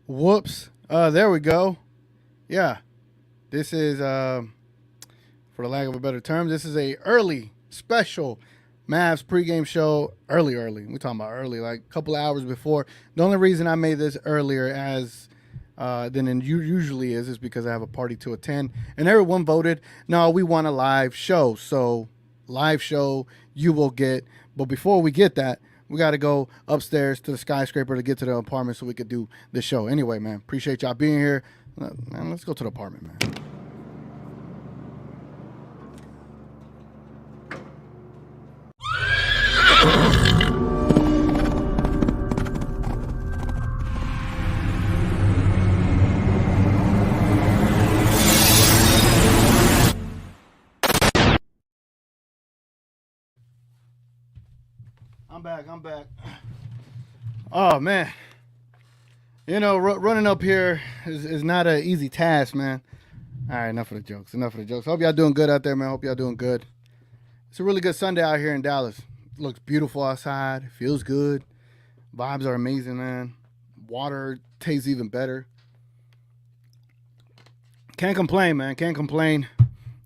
Whoops. There we go. Yeah. This is, for the lack of a better term, this is a early special Mavs pregame show. Early. We're talking about early, like a couple hours before. The only reason I made this earlier than it usually is because I have a party to attend, and everyone voted. No, we want a live show. So live show you will get. But before we get that, we got to go upstairs to the skyscraper to get to the apartment so we could do the show. Anyway, man, appreciate y'all being here. Man, let's go to the apartment, man. I'm back. Oh, man. Running up here is not an easy task, man. All right, enough of the jokes. Hope y'all doing good out there, man. Hope y'all doing good. It's a really good Sunday out here in Dallas. It looks beautiful outside. It feels good. Vibes are amazing, man. Water tastes even better. Can't complain, man. Can't complain.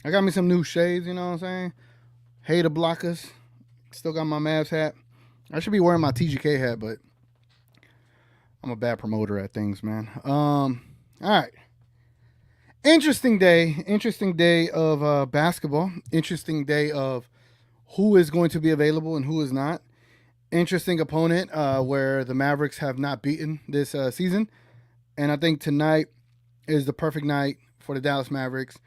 I got me some new shades, you know what I'm saying? Hater blockers. Still got my Mavs hat. I should be wearing my TGK hat, but I'm a bad promoter at things, man. All right. Interesting day of basketball. Interesting day of who is going to be available and who is not. Interesting opponent where the Mavericks have not beaten this season. And I think tonight is the perfect night for the Dallas Mavericks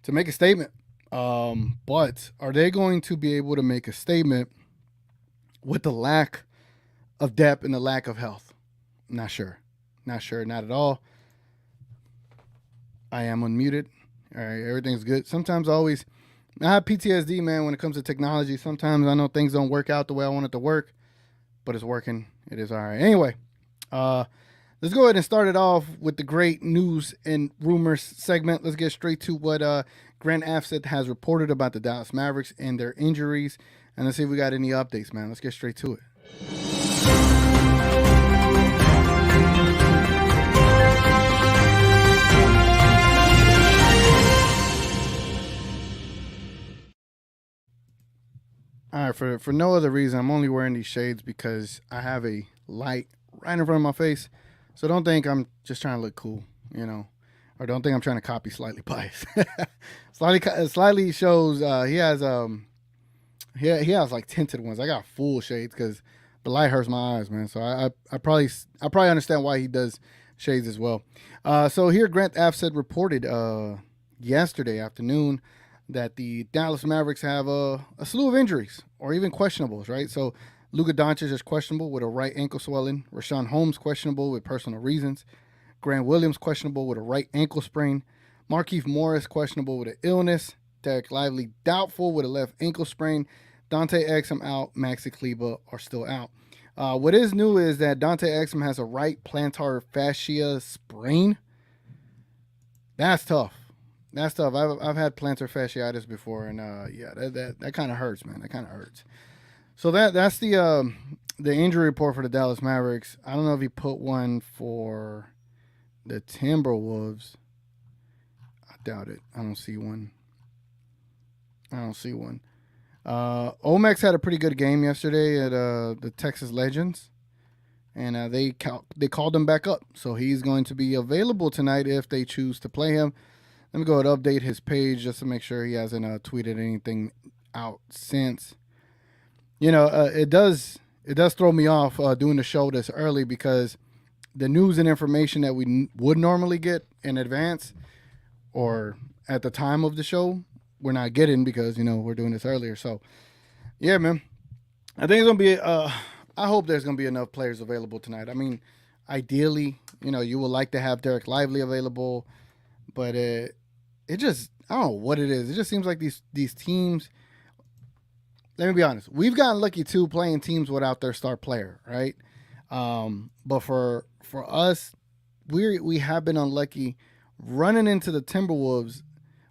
to make a statement. But are they going to be able to make a statement with the lack of depth and the lack of health? Not sure, not at all. I am unmuted. All right, everything's good. Sometimes I have PTSD, man, when it comes to technology. Sometimes I know things don't work out the way I want it to work, but it's working. It is all right. Anyway, let's go ahead and start it off with the great news and rumors segment. Let's get straight to what Grant Afseth has reported about the Dallas Mavericks and their injuries. And let's see if we got any updates, man. Let's get straight to it. All right, for no other reason, I'm only wearing these shades because I have a light right in front of my face. So don't think I'm just trying to look cool, or don't think I'm trying to copy Slightly Biased. Slightly shows he has like tinted ones. I got full shades because the light hurts my eyes, man. So I probably understand why he does shades as well. So here Grant Afseth reported yesterday afternoon that the Dallas Mavericks have a slew of injuries or even questionables, right? So Luka Doncic is questionable with a right ankle swelling. Rashawn Holmes questionable with personal reasons. Grant Williams questionable with a right ankle sprain. Markieff Morris questionable with an illness. Derek Lively doubtful with a left ankle sprain. Dante Exum out. Maxi Kleber are still out. What is new is that Dante Exum has a right plantar fascia sprain. That's tough. I've had plantar fasciitis before, and that kind of hurts, man. That kind of hurts. So that's the injury report for the Dallas Mavericks. I don't know if he put one for the Timberwolves. I doubt it. I don't see one. Omex had a pretty good game yesterday at the Texas Legends, and they called him back up. So he's going to be available tonight if they choose to play him. Let me go ahead and update his page just to make sure he hasn't tweeted anything out since. It does throw me off doing the show this early because the news and information that we would normally get in advance or at the time of the show, we're not getting because, we're doing this earlier. So, yeah, man. I think it's going to be I hope there's going to be enough players available tonight. I mean, ideally, you would like to have Derek Lively available, but it just, I don't know what it is. It just seems like these teams, let me be honest, we've gotten lucky too playing teams without their star player, right? But for us, we have been unlucky running into the Timberwolves.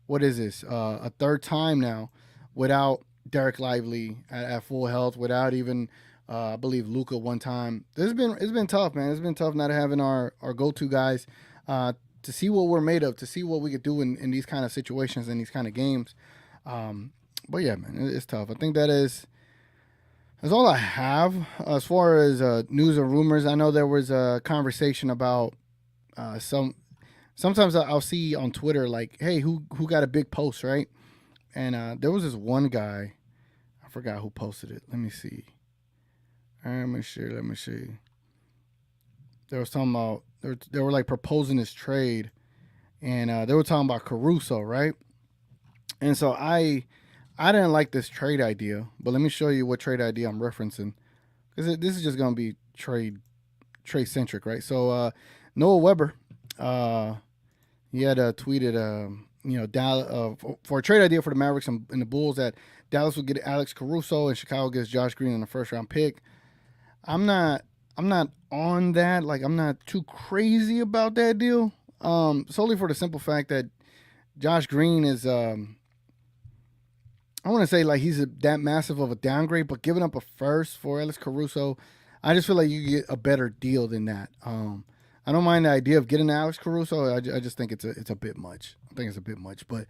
What is this? A third time now without Derek Lively at full health, without even I believe Luca one time. It's been tough, man. It's been tough not having our go to guys to see what we're made of, to see what we could do in these kind of situations in these kind of games. Um, but yeah, man, it's tough. I think that's all I have as far as news or rumors. I know there was a conversation about some. Sometimes I'll see on Twitter like, "Hey, who got a big post, right?" And there was this one guy. I forgot who posted it. Let me see. Let me see. Let me see. They was talking about they were like proposing this trade, and they were talking about Caruso, right? And so I didn't like this trade idea, but let me show you what trade idea I'm referencing because this is just gonna be trade centric, right? So Noah Weber, uh, he had tweeted, Dallas, for a trade idea for the Mavericks and the Bulls that Dallas would get Alex Caruso and Chicago gets Josh Green in the first round pick. I'm not I'm not on that. Like I'm not too crazy about that deal. Solely for the simple fact that Josh Green is I want to say like that massive of a downgrade, but giving up a first for Alex Caruso, I just feel like you get a better deal than that. I don't mind the idea of getting Alex Caruso. I just think it's a bit much. I think it's a bit much. But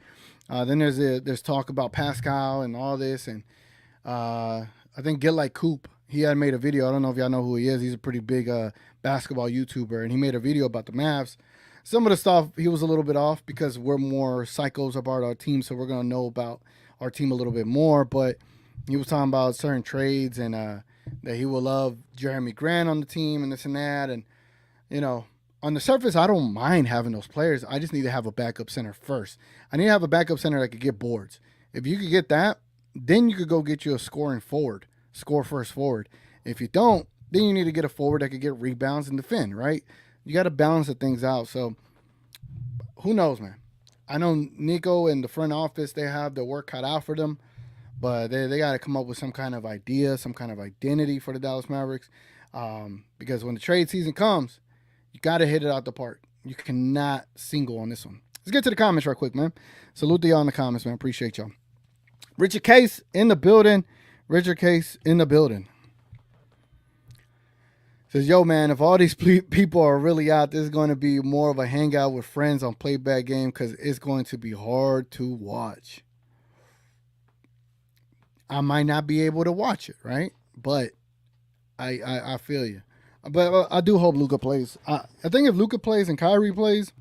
then there's talk about Pascal and all this, and I think Get Like Coop. He had made a video. I don't know if y'all know who he is. He's a pretty big basketball YouTuber, and he made a video about the Mavs. Some of the stuff he was a little bit off because we're more psychos about our team, so we're gonna know about our team a little bit more. But he was talking about certain trades and that he will love Jeremy Grant on the team and this and that. And on the surface, I don't mind having those players. I just need to have a backup center first. I need to have a backup center that could get boards. If you could get that, then you could go get you a scoring forward, score first forward. If you don't, then you need to get a forward that could get rebounds and defend, right? You got to balance the things out. So who knows, man? I know Nico and the front office, they have the work cut out for them, but they got to come up with some kind of idea, some kind of identity for the Dallas Mavericks. Because when the trade season comes, you got to hit it out the park. You cannot single on this one. Let's get to the comments right quick, man. Salute to y'all in the comments, man. Appreciate y'all. Richard Case in the building. Richard Case in the building. Says, yo, man, if all these people are really out, this is going to be more of a hangout with friends on playback game because it's going to be hard to watch. I might not be able to watch it, right? But I feel you. But I do hope Luka plays. I think if Luka plays and Kyrie plays,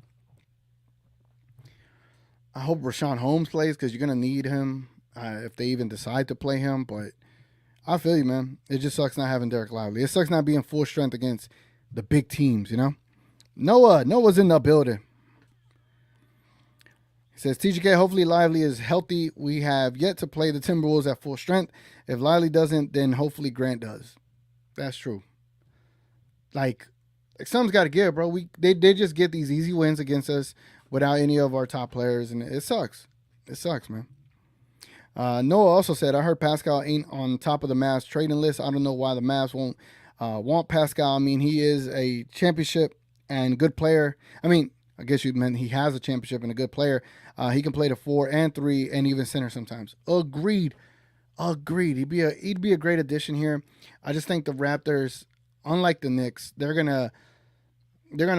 I hope Rashawn Holmes plays because you're going to need him if they even decide to play him. But I feel you, man. It just sucks not having Derek Lively. It sucks not being full strength against the big teams, you know? Noah's in the building. He says, TGK, hopefully Lively is healthy. We have yet to play the Timberwolves at full strength. If Lively doesn't, then hopefully Grant does. That's true. Like something's got to give, bro. They just get these easy wins against us without any of our top players, and it sucks. It sucks, man. Noah also said, I heard Pascal ain't on top of the Mavs trading list. I don't know why the Mavs won't want Pascal. I mean, he is a championship and good player. I mean, I guess you meant he has a championship and a good player. He can play the 4 and 3 and even center sometimes. Agreed. He'd be a great addition here. I just think the Raptors, unlike the Knicks, they're gonna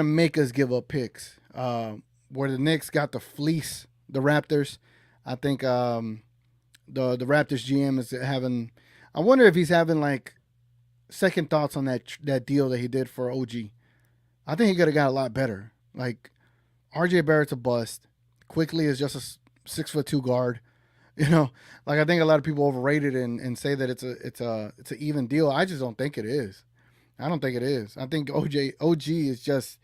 make us give up picks. Where the Knicks got to fleece the Raptors, I think the Raptors GM is having. I wonder if he's having like second thoughts on that deal that he did for OG. I think he could have got a lot better. Like RJ Barrett's a bust. Quickly is just a 6'2" guard. Like I think a lot of people overrate it and say that it's an even deal. I just don't think it is. I don't think it is. I think OG is just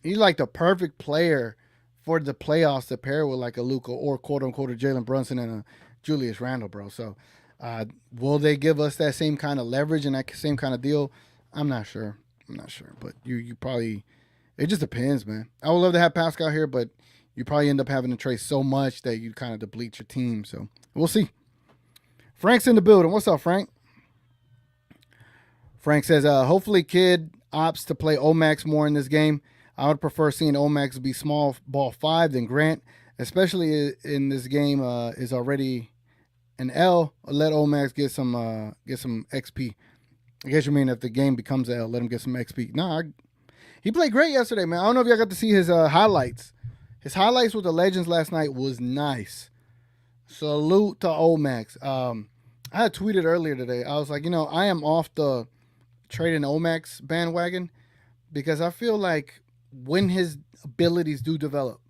he's like the perfect player for the playoffs to pair with like a Luka or quote unquote a Jalen Brunson and a Julius Randle, bro. So will they give us that same kind of leverage and that same kind of deal? I'm not sure. But you probably it just depends, man. I would love to have Pascal here, but you probably end up having to trade so much that you kind of deplete your team. So we'll see. Frank's in the building. What's up, Frank? Frank says, hopefully Kid opts to play Omax more in this game. I would prefer seeing Omax be small ball 5 than Grant, especially in this game is already an L. Let Omax get some XP. I guess you mean if the game becomes a L, let him get some XP. No, he played great yesterday, man. I don't know if y'all got to see his highlights. His highlights with the Legends last night was nice. Salute to Omax. I had tweeted earlier today. I was like, I am off the trading Omax bandwagon because I feel like when his abilities do develop,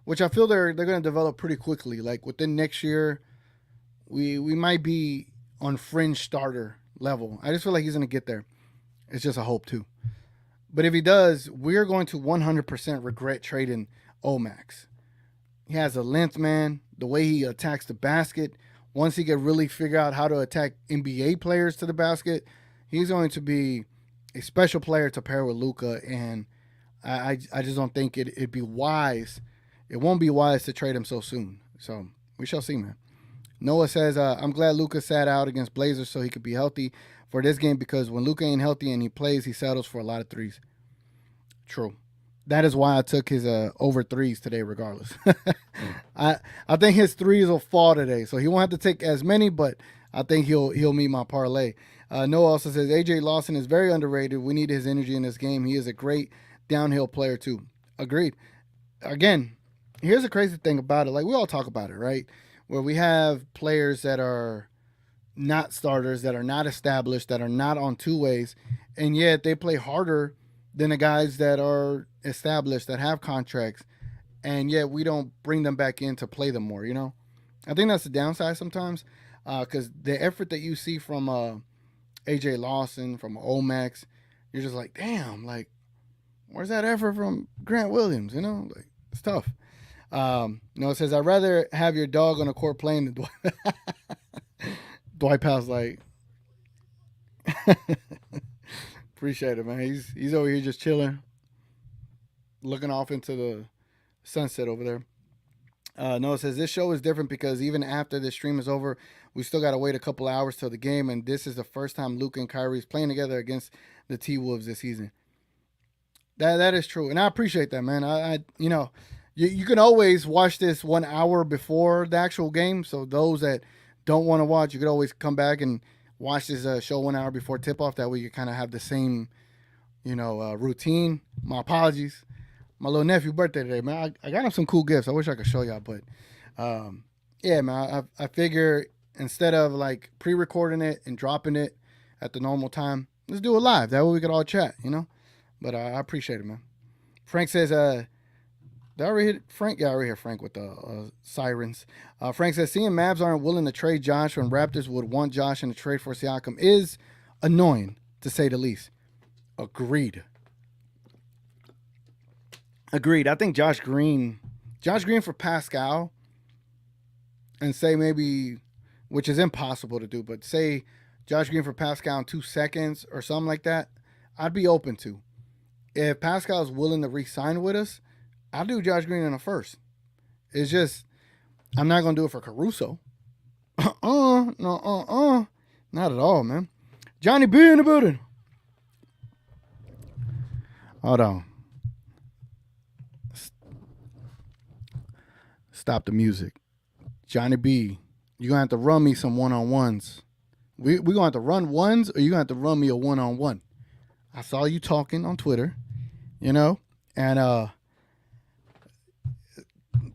which I feel they're going to develop pretty quickly, like within next year, we might be on fringe starter level. I just feel like he's going to get there. It's just a hope too. But if he does, we're going to 100% regret trading Omax. He has a length, man. The way he attacks the basket. Once he can really figure out how to attack NBA players to the basket, he's going to be a special player to pair with Luka. And I just don't think it'd be wise. It won't be wise to trade him so soon. So we shall see, man. Noah says, I'm glad Luka sat out against Blazers so he could be healthy for this game because when Luka ain't healthy and he plays, he settles for a lot of threes. True. That is why I took his over threes today, regardless. I think his threes will fall today, so he won't have to take as many, but I think he'll meet my parlay. Noah also says AJ Lawson is very underrated. We need his energy in this game. He is a great downhill player too. Agreed. Again, here's the crazy thing about it. Like we all talk about it, right? Where we have players that are not starters, that are not established, that are not on two ways, and yet they play harder than the guys that are established, that have contracts, and yet we don't bring them back in to play them more, I think that's the downside sometimes because the effort that you see from AJ Lawson, from Omax, you're just like, damn, like, where's that effort from Grant Williams, Like, it's tough. It says, I'd rather have your dog on a court playing than Dwight. Dwight Powell's like, appreciate it, man. He's over here just chilling, looking off into the sunset over there. Noah says this show is different because even after this stream is over, we still got to wait a couple hours till the game, and this is the first time Luke and Kyrie is playing together against the T-Wolves this season. That is true, and I appreciate that, man. You can always watch this 1 hour before the actual game, so those that don't want to watch, you could always come back and watch this show 1 hour before tip-off. That way you kind of have the same, routine. My apologies. My little nephew birthday today, man. I got him some cool gifts. I wish I could show y'all, but yeah, man. I figure instead of like pre-recording it and dropping it at the normal time, let's do it live. That way we could all chat, But I appreciate it, man. Frank says, did I already hit Frank? Yeah, I already hit Frank with the sirens. Frank says, seeing Mavs aren't willing to trade Josh when Raptors would want Josh in a trade for Siakam is annoying, to say the least. Agreed. I think Josh Green for Pascal, and say maybe, which is impossible to do, but say Josh Green for Pascal in 2 seconds or something like that, I'd be open to. If Pascal is willing to re-sign with us, I'll do Josh Green in a first. It's just, I'm not going to do it for Caruso. Not at all, man. Johnny B in the building. Hold on. Stop the music. Johnny B, you're going to have to run me some one-on-ones. We're going to have to run ones, or you're going to have to run me a one-on-one. I saw you talking on Twitter, and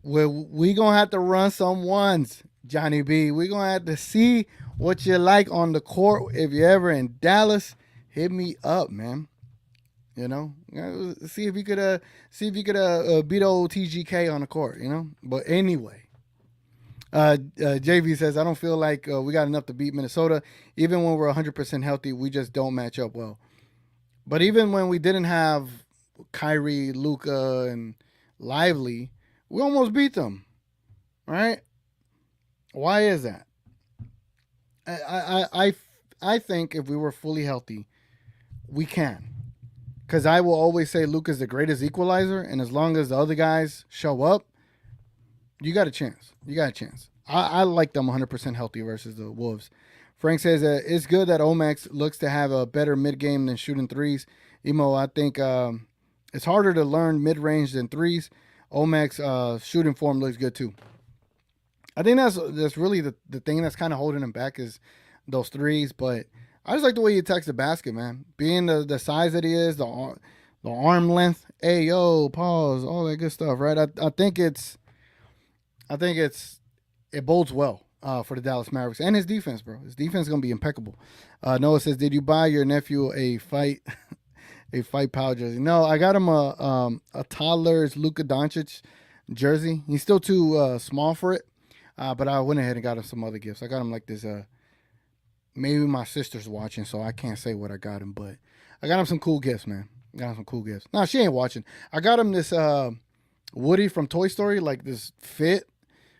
we going to have to run some ones, Johnny B. We're going to have to see what you like on the court. If you're ever in Dallas, hit me up, man. See if you could beat old TGK on the court, But anyway, JV says, I don't feel like we got enough to beat Minnesota. Even when we're 100% healthy, we just don't match up well. But even when we didn't have Kyrie, Luka, and Lively, we almost beat them, right? Why is that? I think if we were fully healthy, we can. Because I will always say Luka's the greatest equalizer, and as long as the other guys show up, you got a chance. I like them 100% healthy versus the Wolves. Frank says it's good that Omax looks to have a better mid-game than shooting threes. Emo, I think it's harder to learn mid-range than threes. Omax shooting form looks good too. I think that's really the thing that's kind of holding him back is those threes. But I just like the way he attacks the basket, man. Being the size that he is, the arm length, hey yo, pause, all that good stuff, right? I think it bodes well for the Dallas Mavericks and his defense, bro. His defense is gonna be impeccable. Noah says, "Did you buy your nephew a fight a fight power jersey?" No, I got him a toddler's Luka Doncic jersey. He's still too small for it, but I went ahead and got him some other gifts. I got him like this. Maybe my sister's watching, so I can't say what I got him, but I got him some cool gifts, man. Got him some cool gifts. No, she ain't watching. I got him this Woody from Toy Story, like this fit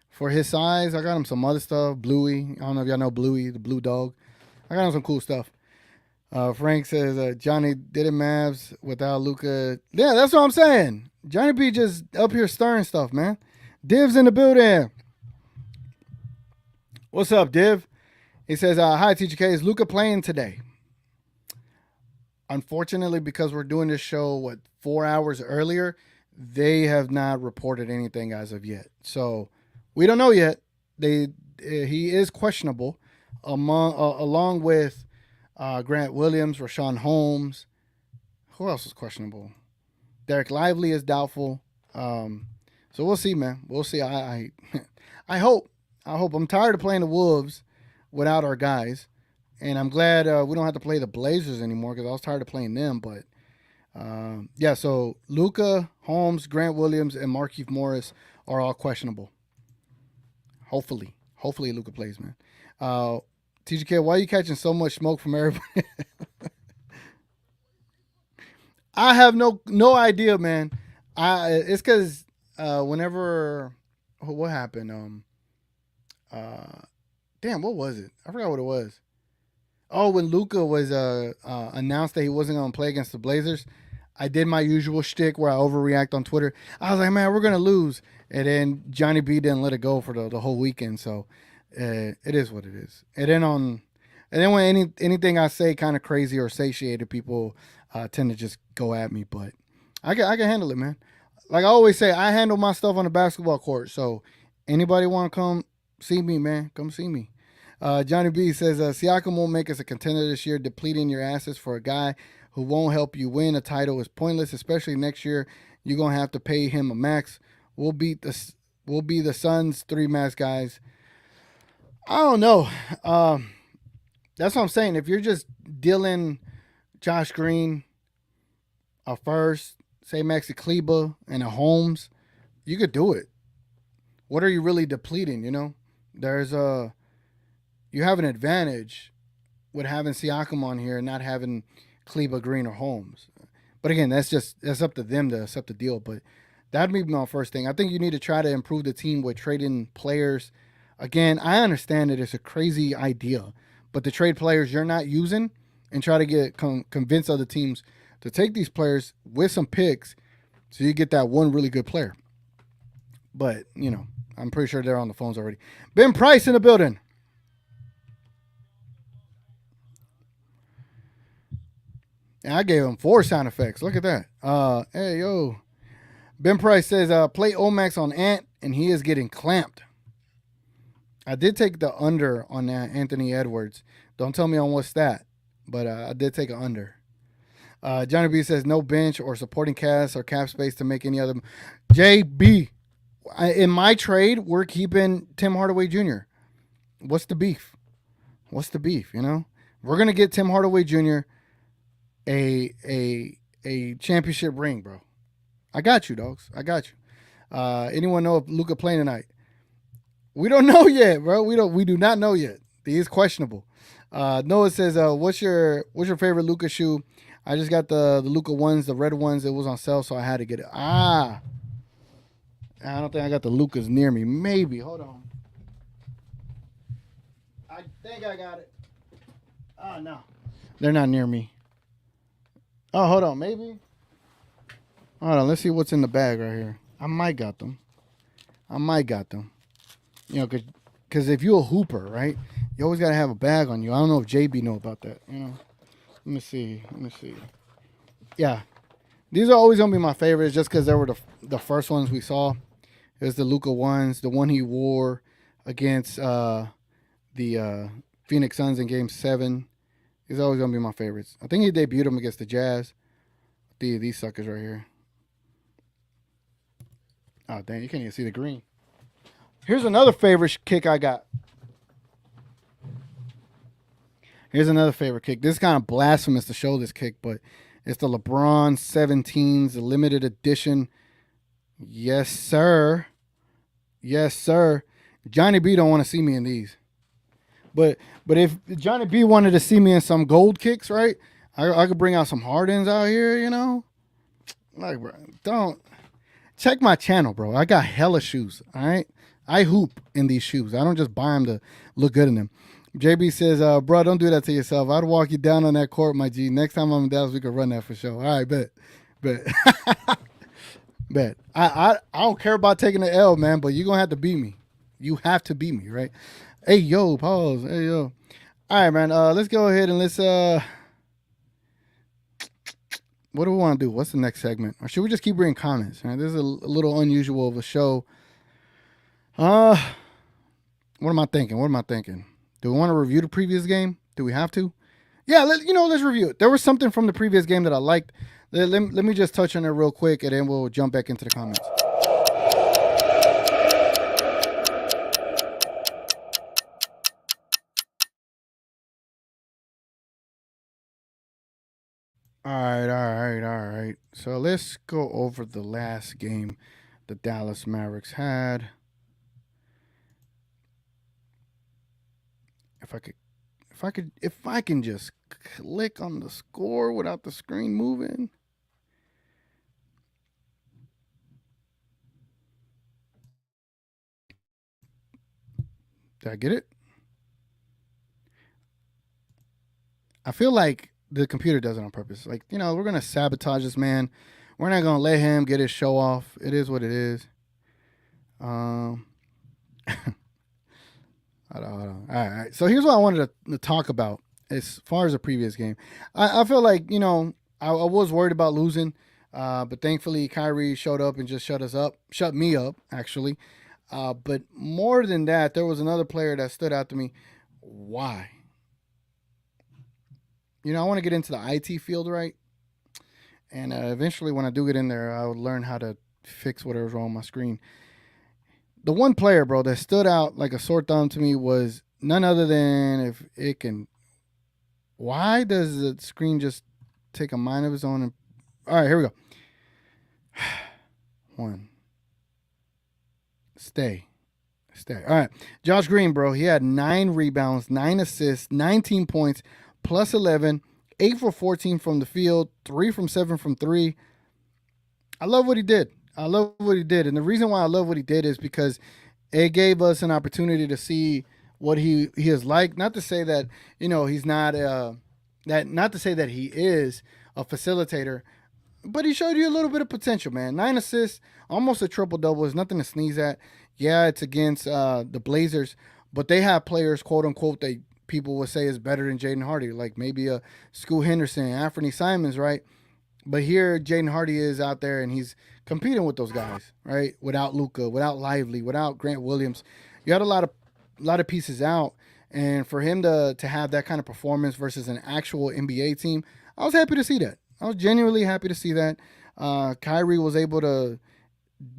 for his size. I got him some other stuff. Bluey. I don't know if y'all know Bluey, the blue dog. I got him some cool stuff. Frank says Johnny did it Mavs without Luca. Yeah, that's what I'm saying. Johnny B just up here stirring stuff, man. Div's in the building. What's up, Div? He says, hi, TGK. Is Luca playing today? Unfortunately, because we're doing this show, 4 hours earlier, they have not reported anything as of yet. So we don't know yet. He is questionable along with Grant Williams, Rashawn Holmes. Who else is questionable? Derek Lively is doubtful. So we'll see, man. We'll see. I hope. I'm tired of playing the Wolves without our guys, and I'm glad we don't have to play the Blazers anymore because I was tired of playing them. But yeah, so Luka, Holmes, Grant Williams, and Markieff Morris are all questionable. Hopefully Luka plays, man. TGK, why are you catching so much smoke from everybody? I have no idea, man. It's because whenever what happened? Damn, what was it? I forgot what it was. Oh, when Luka was announced that he wasn't going to play against the Blazers, I did my usual shtick where I overreact on Twitter. I was like, man, we're going to lose. And then Johnny B didn't let it go for the whole weekend. So it is what it is. And then when anything I say kind of crazy or satiated, people tend to just go at me. But I can handle it, man. Like I always say, I handle my stuff on the basketball court. So anybody want to come see me, man, come see me. Johnny B says, Siakam won't make us a contender this year. Depleting your assets for a guy who won't help you win a title is pointless, especially next year. You're going to have to pay him a max. We'll be the Suns 3 max guys. I don't know. That's what I'm saying. If you're just dealing Josh Green a first, say Maxi Kleber, and a Holmes, you could do it. What are you really depleting, you know? You have an advantage with having Siakam on here and not having Kleber, Green, or Holmes. But again, that's up to them to accept the deal. But that'd be my first thing. I think you need to try to improve the team with trading players. Again, I understand that it's a crazy idea, but to trade players you're not using and try to convince other teams to take these players with some picks so you get that one really good player. But, I'm pretty sure they're on the phones already. Ben Price in the building. And I gave him 4 sound effects. Look at that. Hey, yo. Ben Price says, play Omax on Ant, and he is getting clamped. I did take the under on Anthony Edwards. Don't tell me on what stat, but I did take an under. Johnny B says, no bench or supporting cast or cap space to make any other. JB, in my trade, we're keeping Tim Hardaway Jr. What's the beef? We're going to get Tim Hardaway Jr. a championship ring, bro. I got you, dogs. I got you. Anyone know if Luka playing tonight? We don't know yet, bro. We do not know yet. He is questionable. Noah says, what's your favorite Luka shoe? I just got the Luka ones, the red ones. It was on sale, so I had to get it. I don't think I got the Lukas near me. Maybe. Hold on. I think I got it. Oh, no. They're not near me. Oh, hold on. Maybe. Hold on. Let's see what's in the bag right here. I might got them. Because if you're a hooper, right, you always got to have a bag on you. I don't know if JB know about that. Let me see. Yeah. These are always going to be my favorites just because they were the first ones we saw. It was the Luka ones, the one he wore against the Phoenix Suns in Game 7. He's always gonna be my favorites. I think he debuted him against the Jazz. These suckers right here. Oh dang, you can't even see the green. Here's another favorite kick I got. Here's another favorite kick. This is kind of blasphemous to show this kick, but it's the LeBron 17s, the limited edition. Yes, sir. Yes, sir. Johnny B don't want to see me in these. But if Johnny B wanted to see me in some gold kicks, right? I could bring out some Hardens out here, you know? Like, bro, don't. Check my channel, bro. I got hella shoes, all right? I hoop in these shoes. I don't just buy them to look good in them. JB says, bro, don't do that to yourself. I'd walk you down on that court, my G. Next time I'm in Dallas, we could run that for sure. All right, bet. Bet. I don't care about taking the L, man, but you're going to have to beat me. You have to beat me, right? Hey, yo, pause. Hey, yo. All right, man. Let's go ahead and let's what do we want to do? What's the next segment? Or should we just keep reading comments? Right? This is a little unusual of a show. What am I thinking? Do we want to review the previous game? Do we have to? Yeah, let's review it. There was something from the previous game that I liked. Let me just touch on it real quick, and then we'll jump back into the comments. All right. So let's go over the last game the Dallas Mavericks had. If I can just click on the score without the screen moving. Did I get it? I feel like the computer does it on purpose. Like, we're going to sabotage this man. We're not going to let him get his show off. It is what it is. Hold on. All right. So here's what I wanted to talk about as far as the previous game. I feel like, I was worried about losing, but thankfully Kyrie showed up and just shut me up, actually. But more than that, there was another player that stood out to me. Why? I want to get into the IT field, right? And eventually when I do get in there, I would learn how to fix whatever's wrong with my screen. The one player, bro, that stood out like a sore thumb to me was none other than if it can. Why does the screen just take a mind of its own? All right, here we go. One. Stay. All right. Josh Green, bro, he had 9 rebounds, 9 assists, 19 points, plus 11, 8 for 14 from the field, 3 from 7 from 3. I love what he did. And the reason why I love what he did is because it gave us an opportunity to see what he is like. Not to say that, he's not not to say that he is a facilitator, but he showed you a little bit of potential, man. 9 assists, almost a triple-double is nothing to sneeze at. Yeah, it's against the Blazers, but they have players, quote-unquote, that people would say is better than Jaden Hardy, like maybe a Scoot Henderson, Anthony Simons, right? But here, Jaden Hardy is out there, and he's competing with those guys, right? Without Luka, without Lively, without Grant Williams. You had a lot of pieces out, and for him to have that kind of performance versus an actual NBA team, I was happy to see that. I was genuinely happy to see that. Kyrie was able to,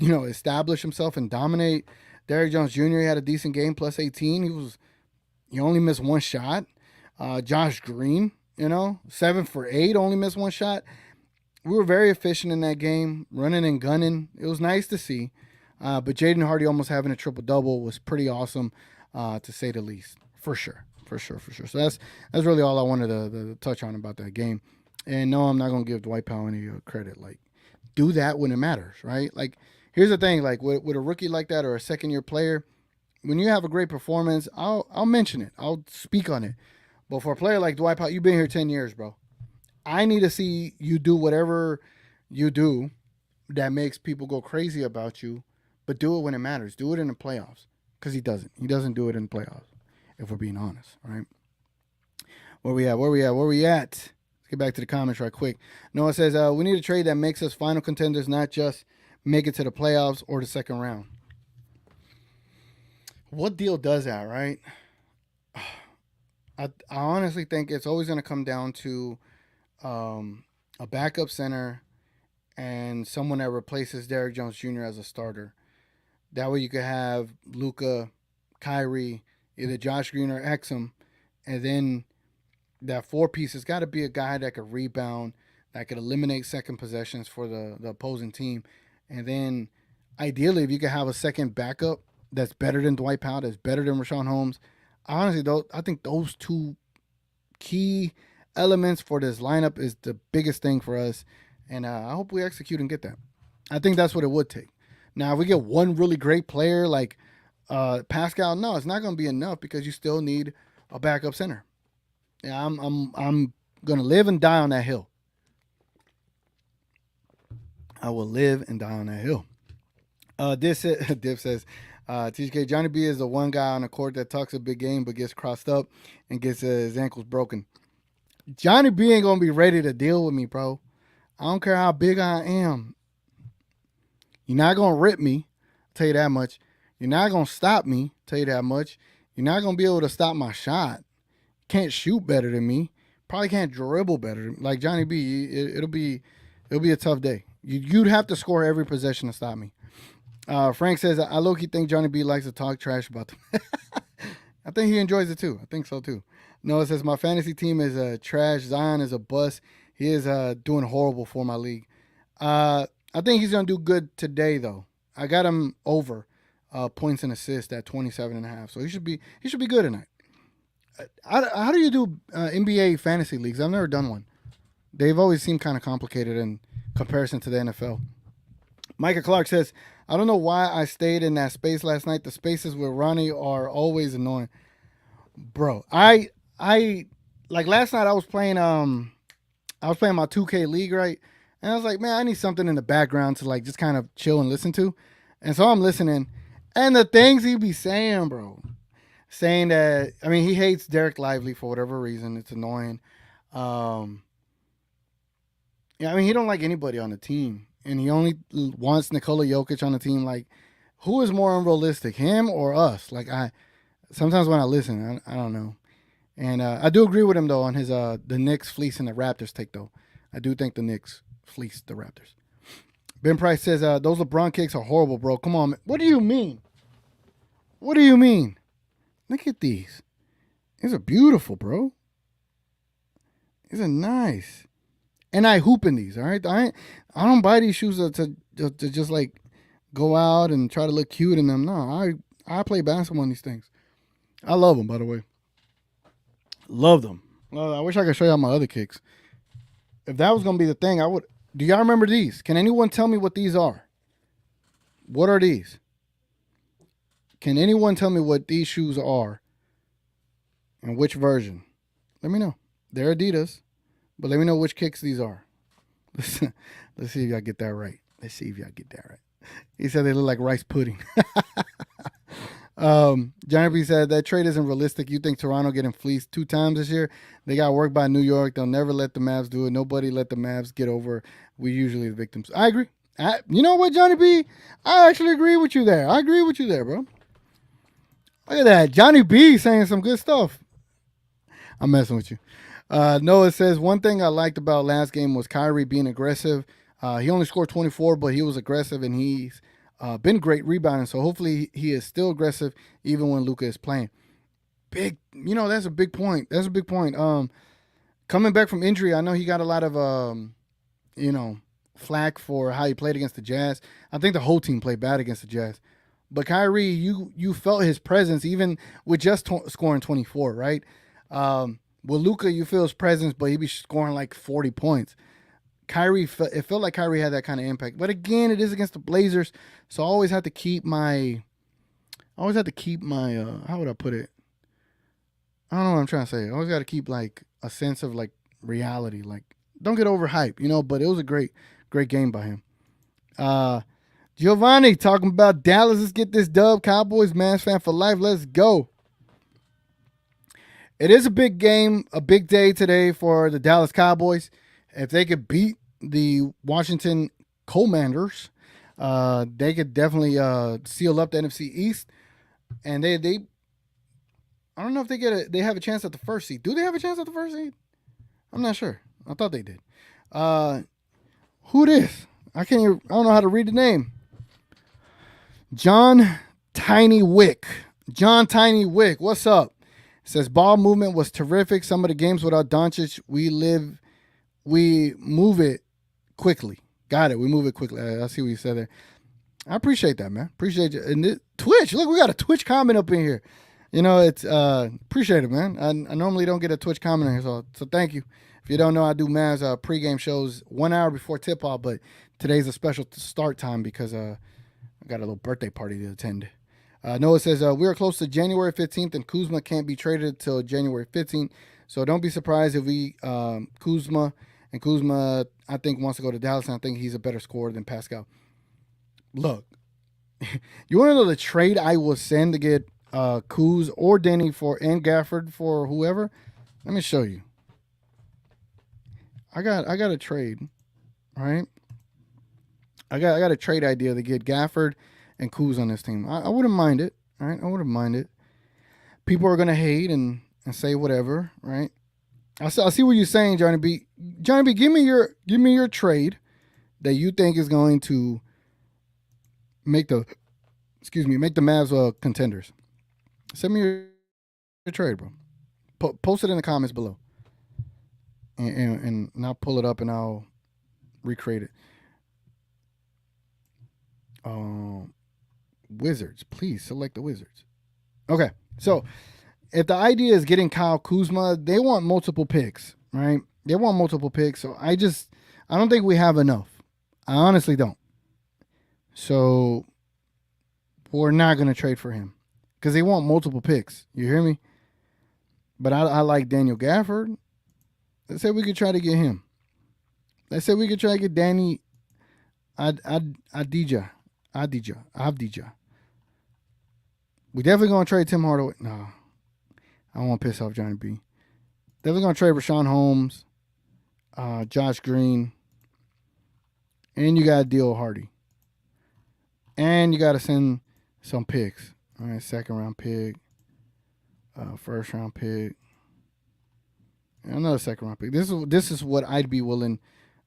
establish himself and dominate. Derrick Jones Jr. had a decent game, plus 18. He only missed 1 shot. Josh Green, 7 for 8, only missed 1 shot. We were very efficient in that game, running and gunning. It was nice to see. But Jaden Hardy almost having a triple-double was pretty awesome, to say the least. For sure. So that's really all I wanted to touch on about that game. And no, I'm not going to give Dwight Powell any credit. Like, do that when it matters, right? Like, here's the thing. Like, with a rookie like that or a second-year player, when you have a great performance, I'll mention it. I'll speak on it. But for a player like Dwight Powell, you've been here 10 years, bro. I need to see you do whatever you do that makes people go crazy about you, but do it when it matters. Do it in the playoffs, because he doesn't. He doesn't do it in the playoffs, if we're being honest, right? Where we at? Let's get back to the comments right quick. Noah says, we need a trade that makes us final contenders, not just make it to the playoffs or the second round. What deal does that, right? I honestly think it's always going to come down to a backup center and someone that replaces Derrick Jones Jr. as a starter. That way you could have Luka, Kyrie, either Josh Green or Exum, and then that four piece has got to be a guy that could rebound, that could eliminate second possessions for the opposing team. And then ideally, if you could have a second backup that's better than Dwight Powell, that's better than Rashawn Holmes, honestly, though, I think those two key elements for this lineup is the biggest thing for us. And I hope we execute and get that. I think that's what it would take. Now, if we get one really great player like Pascal, no, it's not going to be enough because you still need a backup center. Yeah, I'm gonna live and die on that hill. I will live and die on that hill. Div says, TGK Johnny B is the one guy on the court that talks a big game but gets crossed up and gets his ankles broken. Johnny B ain't gonna be ready to deal with me, bro. I don't care how big I am. You're not gonna rip me, tell you that much. You're not gonna stop me, tell you that much. You're not gonna be able to stop my shot. Can't shoot better than me. Probably can't dribble better. Like Johnny B, it'll be a tough day. You'd have to score every possession to stop me. Frank says, I low-key think Johnny B likes to talk trash about them. I think he enjoys it too. I think so too. Noah says, my fantasy team is trash. Zion is a bust. He is doing horrible for my league. I think he's going to do good today, though. I got him over points and assists at 27.5. So he should be good tonight. How do you do NBA fantasy leagues? I've never done one. They've always seemed kind of complicated in comparison to the NFL. Micah Clark says, I don't know why I stayed in that space last night. The spaces with Ronnie are always annoying. Bro, I like last night I was playing my 2K league, right? And I was like, man, I need something in the background to like just kind of chill and listen to. And so I'm listening. And the things he be saying, bro. Saying that, I mean, he hates Derek Lively for whatever reason. It's annoying. Yeah, I mean, he don't like anybody on the team. And he only wants Nikola Jokic on the team. Like, who is more unrealistic, him or us? Like, sometimes when I listen, I don't know. And I do agree with him, though, on his the Knicks fleecing the Raptors take, though. I do think the Knicks fleeced the Raptors. Ben Price says, those LeBron kicks are horrible, bro. Come on, man. What do you mean? What do you mean? Look at these. These are beautiful, bro. These are nice. And I hoop in these, all right? I don't buy these shoes to just like go out and try to look cute in them. No, I play basketball in these things. I love them, by the way. Love them. I wish I could show y'all my other kicks. If that was going to be the thing, I would. Do y'all remember these? Can anyone tell me what these are? What are these? Can anyone tell me what these shoes are and which version? Let me know. They're Adidas, but let me know which kicks these are. Let's see if y'all get that right. He said they look like rice pudding. Johnny B said that trade isn't realistic. You think Toronto getting fleeced 2 times this year? They got worked by New York. They'll never let the Mavs do it. Nobody let the Mavs get over. We usually the victims. I agree. You know what, Johnny B? I actually agree with you there. Bro. Look at that. Johnny B saying some good stuff. I'm messing with you. Noah says, one thing I liked about last game was Kyrie being aggressive. He only scored 24, but he was aggressive, and he's been great rebounding. So hopefully he is still aggressive even when Luka is playing. That's a big point. Coming back from injury, I know he got a lot of, flack for how he played against the Jazz. I think the whole team played bad against the Jazz. But Kyrie, you felt his presence even with just scoring 24, right? With Luka, you feel his presence, but he be scoring like 40 points. Kyrie, it felt like Kyrie had that kind of impact. But again, it is against the Blazers, so I always have to keep my, how would I put it? I don't know what I'm trying to say. I always got to keep like a sense of like reality. Like, don't get overhyped, but it was a great game by him. Giovanni talking about Dallas. Let's get this dub. Cowboys, Mavs fan for life. Let's go. It is a big game, a big day today for the Dallas Cowboys. If they could beat the Washington Commanders, they could definitely seal up the NFC East. And they I don't know if they have a chance at the first seed. Do they have a chance at the first seed? I'm not sure. I thought they did. Who this? I don't know how to read the name. John Tiny Wick. John Tiny Wick. What's up? It says ball movement was terrific. Some of the games without Doncic, we move it quickly. Got it. We move it quickly. I see what you said there. I appreciate that, man. Appreciate you. And Twitch, look, we got a Twitch comment up in here. It's appreciate it, man. I normally don't get a Twitch comment in here, so thank you. If you don't know, I do Mavs pre-game shows 1 hour before tip-off, but today's a special start time because I got a little birthday party to attend. Noah says, we are close to January 15th, and Kuzma can't be traded until January 15th, so don't be surprised if we Kuzma, I think, wants to go to Dallas, and I think he's a better scorer than Pascal. Look, you want to know the trade I will send to get Kuz or Denny and Gafford for whoever? Let me show you. I got a trade, all right? I got a trade idea to get Gafford and Kuz on this team. I wouldn't mind it, all right? I wouldn't mind it. People are gonna hate and say whatever, right? I see what you're saying, Johnny B. Johnny B, give me your trade that you think is going to make the Mavs contenders. Send me your trade, bro. Post it in the comments below, and I'll pull it up and I'll recreate it. Wizards, please select the Wizards. Okay, so if the idea is getting Kyle Kuzma, they want multiple picks, right? They want multiple picks, so I don't think we have enough. I honestly don't. So we're not going to trade for him because they want multiple picks. You hear me? But I like Daniel Gafford. Let's say we could try to get him. Let's say we could try to get Danny Avdija. We definitely going to trade Tim Hardaway. No, I don't want to piss off Johnny B. Definitely going to trade Rashawn Holmes, Josh Green, and you got to deal Hardy. And you got to send some picks. All right, second round pick, first round pick, and another second round pick. This is what I'd be willing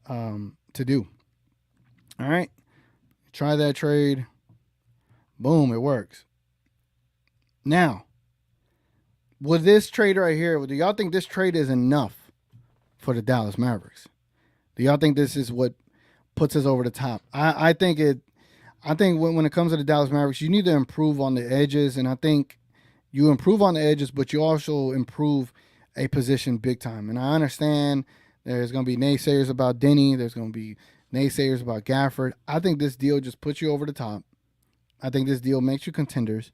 to do. All right, try that trade. Boom, it works. Now, with this trade right here, do y'all think this trade is enough for the Dallas Mavericks? Do y'all think this is what puts us over the top? I think when it comes to the Dallas Mavericks, you need to improve on the edges, and I think you improve on the edges, but you also improve a position big time. And I understand there's going to be naysayers about Denny. There's going to be naysayers about Gafford. I think this deal just puts you over the top. I think this deal makes you contenders.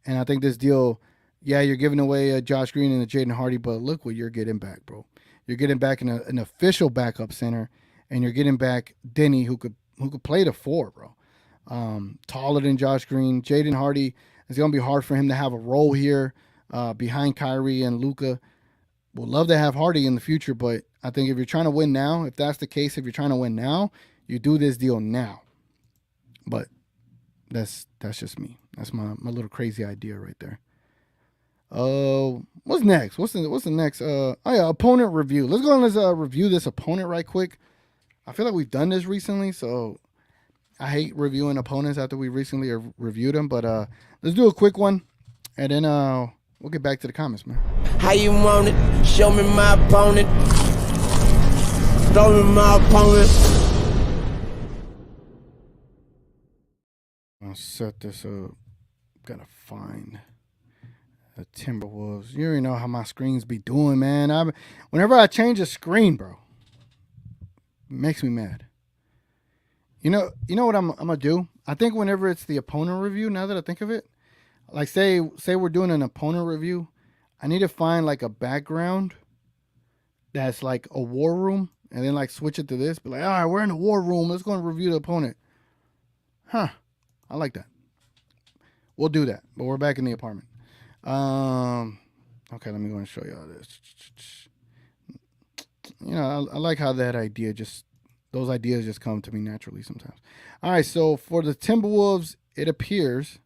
And I think this deal, yeah, you're giving away Josh Green and Jaden Hardy, but look what you're getting back, bro. You're getting back an official backup center, and you're getting back Denny who could play the 4, bro. Taller than Josh Green. Jaden Hardy, it's going to be hard for him to have a role here behind Kyrie and Luka. We'll love to have Hardy in the future, but I think if you're trying to win now, if that's the case, if you're trying to win now, you do this deal now. But that's just me. That's my little crazy idea right there. What's next? What's the next? Opponent review. Let's go and let's review this opponent right quick. I feel like we've done this recently, so I hate reviewing opponents after we recently reviewed them. But let's do a quick one, and then we'll get back to the comments, man. How you want it? Show me my opponent. Show me my opponent. I'll set this up. Gotta find the Timberwolves. You already know how my screens be doing, man. Whenever I change a screen, bro, it makes me mad. You know what I'm gonna do? I think whenever it's the opponent review, now that I think of it, like say we're doing an opponent review, I need to find like a background that's like a war room, and then like switch it to this. Be like, all right, we're in a war room. Let's go and review the opponent. Huh? I like that. We'll do that, but we're back in the apartment. Okay, let me go and show y'all this. I like how that idea those ideas just come to me naturally sometimes. All right, so for the Timberwolves, it appears,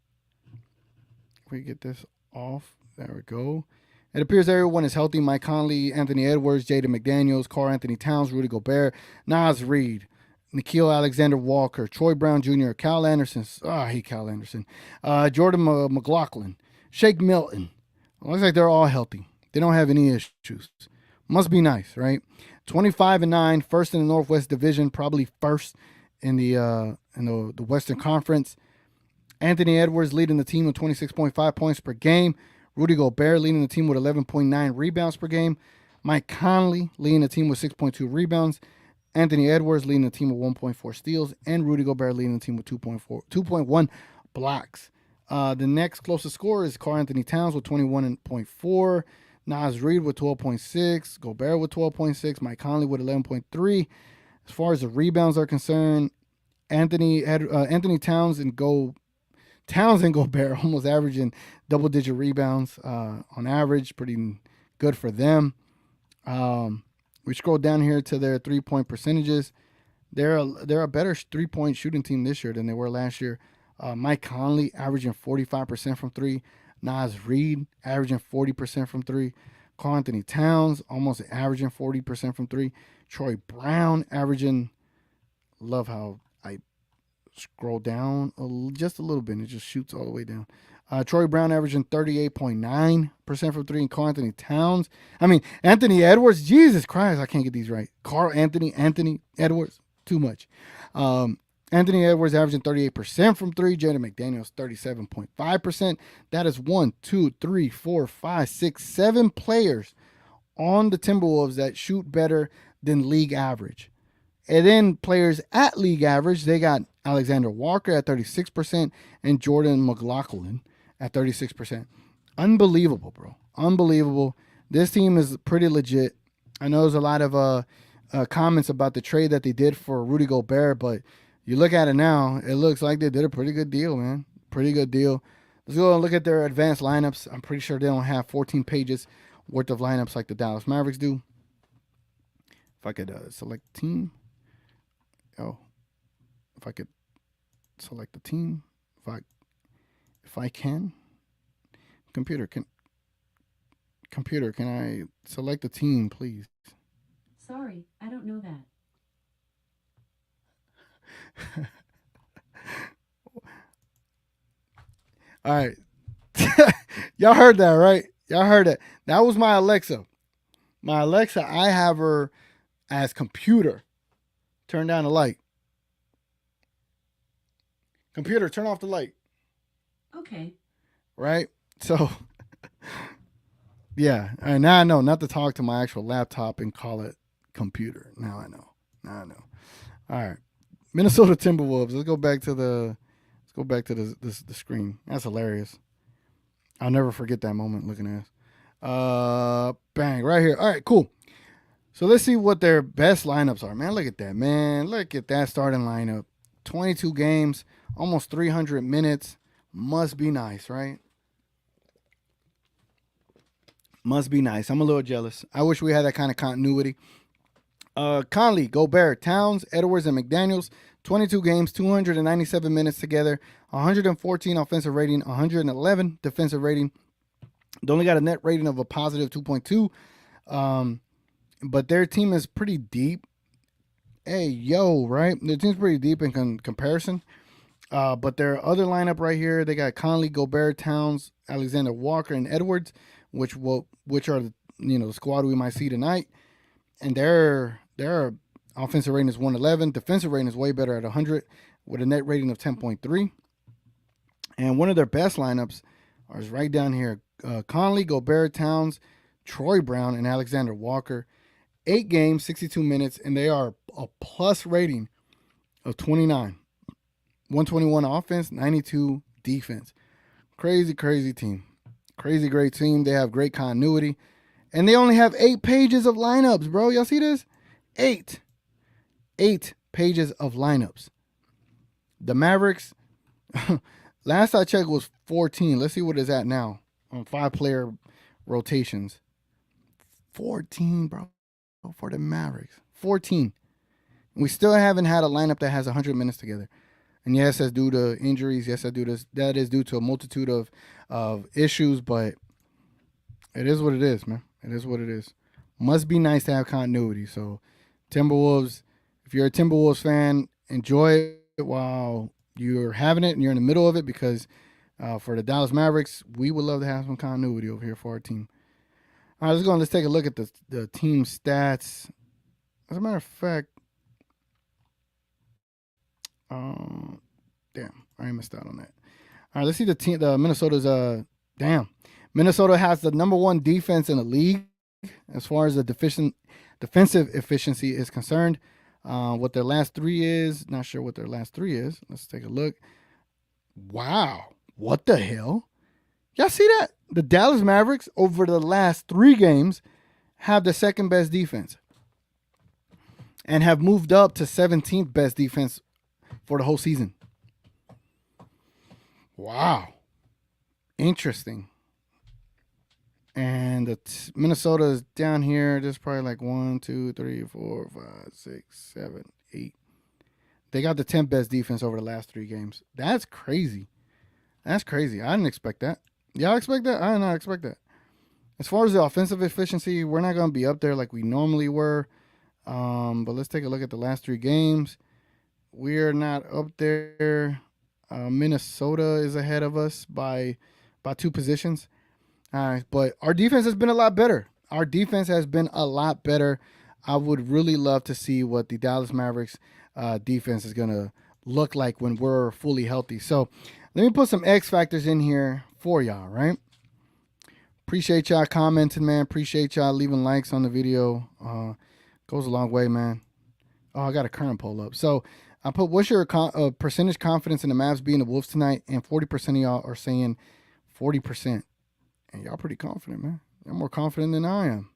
if we get this off, There we go. It appears everyone is healthy. Mike Conley, Anthony Edwards, Jaden McDaniels, Karl Anthony Towns, Rudy Gobert, Nas Reed, Nikhil Alexander Walker, Troy Brown Jr., Cal Anderson. I hate Cal Anderson. Jordan McLaughlin, Shake Milton. Looks like they're all healthy. They don't have any issues. Must be nice, right? 25-9, first in the Northwest Division, probably first in the Western Conference. Anthony Edwards leading the team with 26.5 points per game. Rudy Gobert leading the team with 11.9 rebounds per game. Mike Conley leading the team with 6.2 rebounds. Anthony Edwards leading the team with 1.4 steals. And Rudy Gobert leading the team with 2.1 blocks. The next closest scorer is Karl Anthony Towns with 21.4. Nas Reed with 12.6. Gobert with 12.6. Mike Conley with 11.3. As far as the rebounds are concerned, Anthony Towns and Gobert almost averaging double-digit rebounds on average. Pretty good for them. We scroll down here to their three-point percentages. They're a better three-point shooting team this year than they were last year. Mike Conley averaging 45% from three. Nas Reed averaging 40% from three. Karl Anthony Towns almost averaging 40% from three. Troy Brown averaging, love how I scroll down just a little bit and it just shoots all the way down. Troy Brown averaging 38.9% from three. And Karl Anthony Towns. Anthony Edwards. Jesus Christ, I can't get these right. Anthony Edwards. Too much. Anthony Edwards averaging 38% from three. Jaden McDaniels 37.5%. That is 1, 2, 3, 4, 5, 6, 7 players on the Timberwolves that shoot better than league average. And then players at league average, they got Alexander Walker at 36% and Jordan McLaughlin at 36%. Unbelievable, bro. Unbelievable. This team is pretty legit. I know there's a lot of comments about the trade that they did for Rudy Gobert, but you look at it now, it looks like they did a pretty good deal, man. Pretty good deal. Let's go and look at their advanced lineups. I'm pretty sure they don't have 14 pages worth of lineups like the Dallas Mavericks do. If I could select team. If I could select the team. If I can. Computer, can I select the team, please? Sorry, I don't know that. All right. Y'all heard that, right? Y'all heard it. That was my Alexa. My Alexa, I have her as computer. Turn down the light. Computer, turn off the light. Okay. Right? So, yeah. All right, now I know not to talk to my actual laptop and call it computer. Now I know. All right. Minnesota Timberwolves. Let's go back to the screen. That's hilarious. I'll never forget that moment looking at us. Bang, right here. All right, cool. So let's see what their best lineups are. Man, look at that, man. Look at that starting lineup. 22 games, almost 300 minutes. Must be nice, right? Must be nice. I'm a little jealous. I wish we had that kind of continuity. Conley, Gobert, Towns, Edwards, and McDaniels. 22 games, 297 minutes together, 114 offensive rating, 111 defensive rating. They only got a net rating of a positive 2.2. But their team is pretty deep. Hey, yo, right? Their team's pretty deep in comparison. But their other lineup right here, they got Conley, Gobert, Towns, Alexander Walker, and Edwards, which are the squad we might see tonight. And their offensive rating is 111. Defensive rating is way better at 100 with a net rating of 10.3. And one of their best lineups is right down here. Conley, Gobert, Towns, Troy Brown, and Alexander Walker. 8 games, 62 minutes, and they are a plus rating of 29. 121 offense, 92 defense. Crazy, crazy team. Crazy, great team. They have great continuity. And they only have 8 pages of lineups, bro. Y'all see this? 8 pages of lineups. The Mavericks, last I checked, was 14. Let's see what it's at now on 5-player rotations. 14, bro, for the Mavericks. 14. We still haven't had a lineup that has 100 minutes together. And yes, that's due to injuries. Yes, that is due to a multitude of issues. But It is what it is, man. It is what it is. Must be nice to have continuity. So, Timberwolves, if you're a Timberwolves fan, enjoy it while you're having it and you're in the middle of it because for the Dallas Mavericks, we would love to have some continuity over here for our team. All right, let's go and let's take a look at the team stats. As a matter of fact, damn, I missed out on that. All right, let's see the team. The Minnesota's Minnesota has the number one defense in the league as far as the defensive efficiency is concerned. What their last three is, not sure what their last three is. Let's take a look. Wow, what the hell? Y'all see that? The Dallas Mavericks over the last 3 games have the second best defense and have moved up to 17th best defense for the whole season. Wow. Interesting. And Minnesota is down here. There's probably like 1, 2, 3, 4, 5, 6, 7, 8. They got the 10th best defense over the last 3 games. That's crazy. That's crazy. I didn't expect that. Y'all expect that? I did not expect that. As far as the offensive efficiency, we're not going to be up there like we normally were. But let's take a look at the last 3 games. We're not up there. Minnesota is ahead of us by 2 positions. All right, but our defense has been a lot better. Our defense has been a lot better. I would really love to see what the Dallas Mavericks defense is going to look like when we're fully healthy. So let me put some X factors in here for y'all, right? Appreciate y'all commenting, man. Appreciate y'all leaving likes on the video. Goes a long way, man. Oh, I got a current poll up. So I put, what's your percentage confidence in the Mavs being the Wolves tonight? And 40% of y'all are saying 40%. And y'all pretty confident, man. Y'all more confident than I am.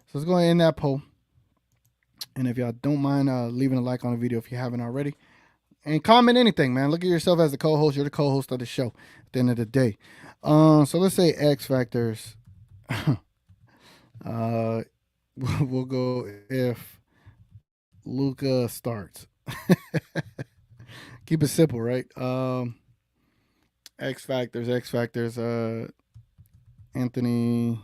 So let's go ahead and end that poll. And if y'all don't mind leaving a like on the video if you haven't already. And comment anything, man. Look at yourself as the co-host. You're the co-host of the show at the end of the day. So let's say X factors. We'll go if Luka starts. Keep it simple, right? X factors. Anthony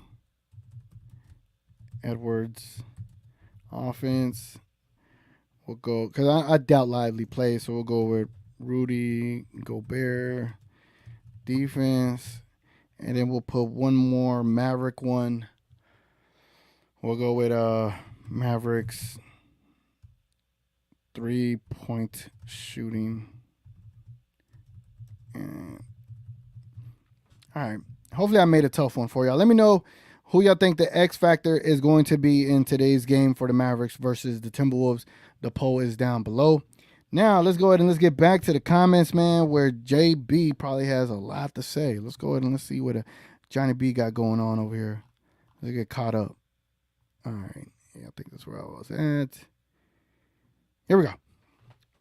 Edwards offense. We'll go because I doubt Lively plays, so we'll go with Rudy Gobert defense, and then we'll put one more Maverick one. We'll go with Mavericks 3-point shooting. And all right. Hopefully I made a tough one for y'all. Let me know who y'all think the X factor is going to be in today's game for the Mavericks versus the Timberwolves. The poll is down below. Now, let's go ahead and let's get back to the comments, man, where JB probably has a lot to say. Let's go ahead and let's see what Johnny B got going on over here. Let's get caught up. All right. Yeah, I think that's where I was at. Here we go.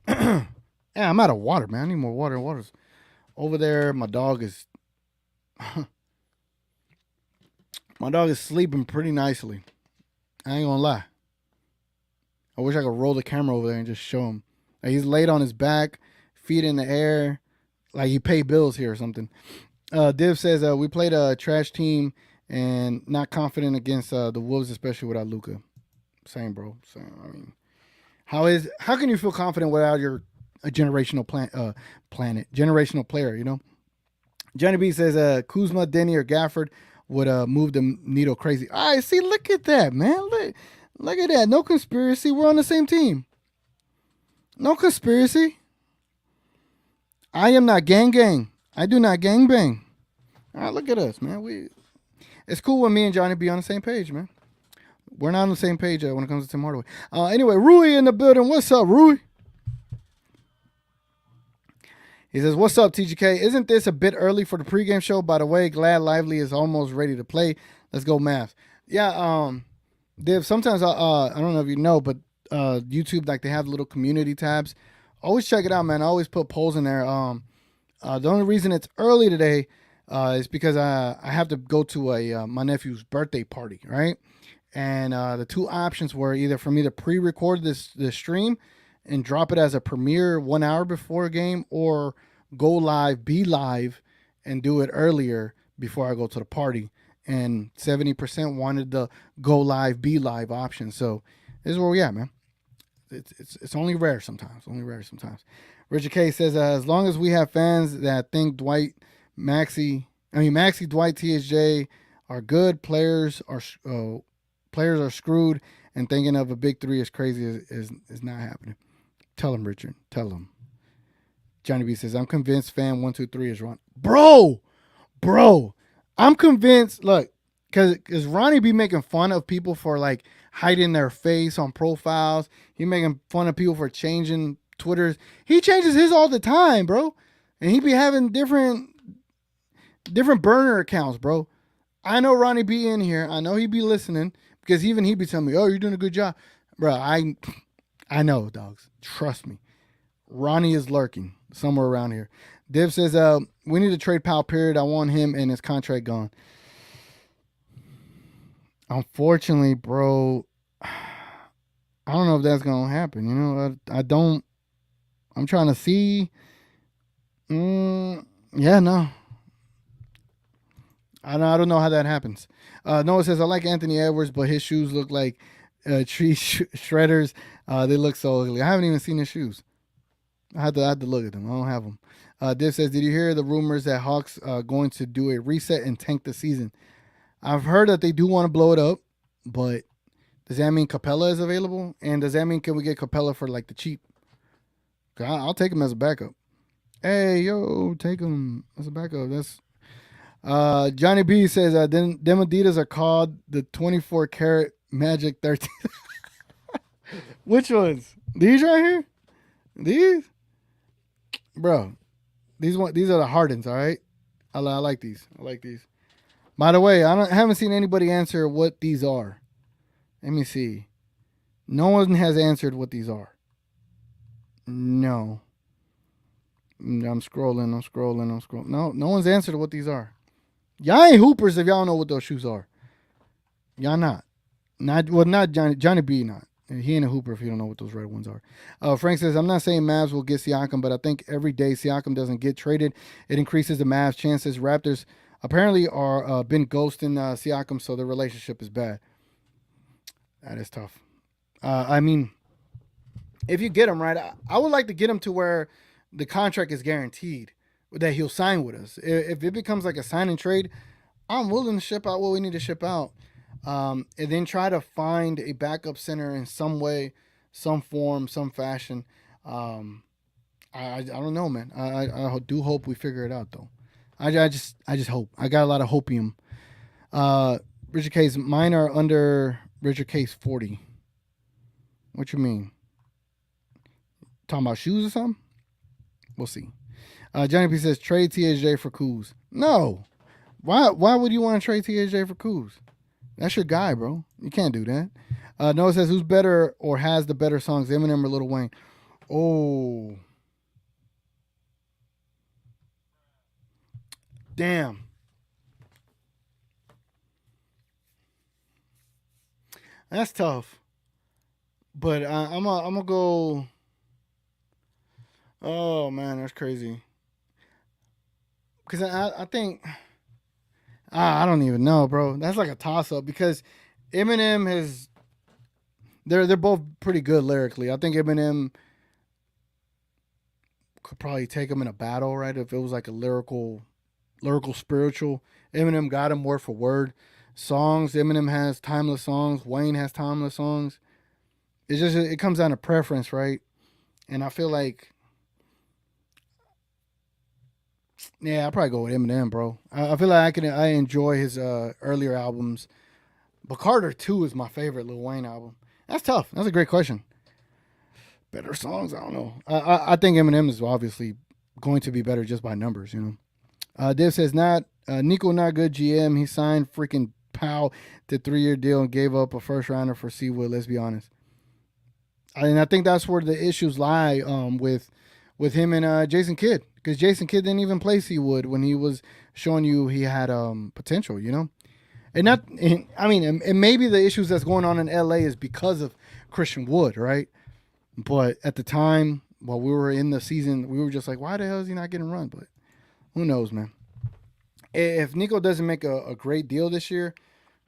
Yeah, I'm out of water, man. I need more water. Water's over there. My dog is... My dog is sleeping pretty nicely. I ain't gonna lie. I wish I could roll the camera over there and just show him. Like he's laid on his back, feet in the air, like he paid bills here or something. Div says we played a trash team and not confident against the Wolves, especially without Luka. Same, bro. Same. I mean, how can you feel confident without a generational generational player? You know. Johnny B says Kuzma, Denny, or Gafford would move the needle crazy. All right, see, look at that, man. Look at that. No conspiracy. We're on the same team. No conspiracy. I am not gang. I do not gang bang. All right, look at us, man. It's cool when me and Johnny be on the same page, man. We're not on the same page when it comes to Tim Hardaway. Anyway, Rui in the building. What's up, Rui? He says, what's up, TGK? Isn't this a bit early for the pregame show? By the way, glad Lively is almost ready to play. Let's go, Mavs. Yeah, Div, sometimes, I don't know if you know, but YouTube, like they have little community tabs. Always check it out, man. I always put polls in there. The only reason it's early today is because I have to go to my nephew's birthday party, right? And the 2 options were either for me to pre-record this stream and drop it as a premiere 1 hour before a game, or go live, be live, and do it earlier before I go to the party and 70% wanted the go live, be live option. So this is where we at, man. It's only rare sometimes. Only rare sometimes. Richard K says, as long as we have fans that think Maxi, Dwight, THJ are good players are screwed, and thinking of a big three is crazy is not happening. Tell him, Richard. Tell him. Johnny B says, I'm convinced fan 123 is wrong. Bro, I'm convinced. Look, because Ronnie be making fun of people for like hiding their face on profiles. He making fun of people for changing Twitters. He changes his all the time, bro. And he be having different burner accounts, bro. I know Ronnie be in here. I know he be listening because even he be telling me, oh, you're doing a good job. Bro, I know, dogs. Trust me. Ronnie is lurking somewhere around here. Div says, we need to trade Powell, period. I want him and his contract gone. Unfortunately, bro, I don't know if that's going to happen. You know, I don't. I'm trying to see. Yeah, no. I don't know how that happens. Noah says, I like Anthony Edwards, but his shoes look like tree shredders. They look so ugly. I haven't even seen his shoes. I had to look at them. I don't have them. Div says, did you hear the rumors that Hawks are going to do a reset and tank the season? I've heard that they do want to blow it up, but does that mean Capella is available? And does that mean can we get Capella for like the cheap? I'll take him as a backup. Hey, yo, take him as a backup. That's Johnny B says, them Adidas are called the 24 karat Magic 13. Which ones? These right here? These? Bro, these are the Hardens, all right? I like these. I like these. By the way, I haven't seen anybody answer what these are. Let me see. No one has answered what these are. No. I'm scrolling. No one's answered what these are. Y'all ain't hoopers if y'all don't know what those shoes are. Y'all not. Not Johnny B not. He ain't a hooper if he don't know what those red ones are. Frank says, I'm not saying Mavs will get Siakam, but I think every day Siakam doesn't get traded, it increases the Mavs' chances. Raptors apparently are been ghosting Siakam, so the relationship is bad. That is tough. I mean, if you get him right, I would like to get him to where the contract is guaranteed, that he'll sign with us. If it becomes like a sign and trade, I'm willing to ship out what we need to ship out. And then try to find a backup center in some way, some form, some fashion. I don't know, man. I do hope we figure it out, though. I just hope. I got a lot of hopium. Richard K's, mine are under Richard K's 40. What you mean? Talking about shoes or something? We'll see. Johnny P says, trade THJ for Kuz. No. Why would you want to trade THJ for Kuz? That's your guy, bro. You can't do that. Noah says, who's better or has the better songs, Eminem or Lil Wayne? Oh. Damn. That's tough. But I'm going to go. Oh, man, that's crazy. Because I think. I don't even know, bro. That's like a toss-up because Eminem has. They're both pretty good lyrically. I think Eminem could probably take him in a battle, right? If it was like a lyrical spiritual. Eminem got him word for word. Songs, Eminem has timeless songs. Wayne has timeless songs. It comes down to preference, right? And I feel like. Yeah, I'll probably go with Eminem, bro. I feel like I enjoy his earlier albums. But Carter 2 is my favorite Lil Wayne album. That's tough. That's a great question. Better songs? I don't know. I think Eminem is obviously going to be better just by numbers, you know. Div says, Nico not good GM. He signed freaking Powell to 3-year deal and gave up a first rounder for Seawood, let's be honest. And I think that's where the issues lie with him and Jason Kidd. Because Jason Kidd didn't even play Seawood when he was showing you he had potential, you know? And maybe the issues that's going on in LA is because of Christian Wood, right? But at the time, while we were in the season, we were just like, why the hell is he not getting run? But who knows, man? If Nico doesn't make a great deal this year,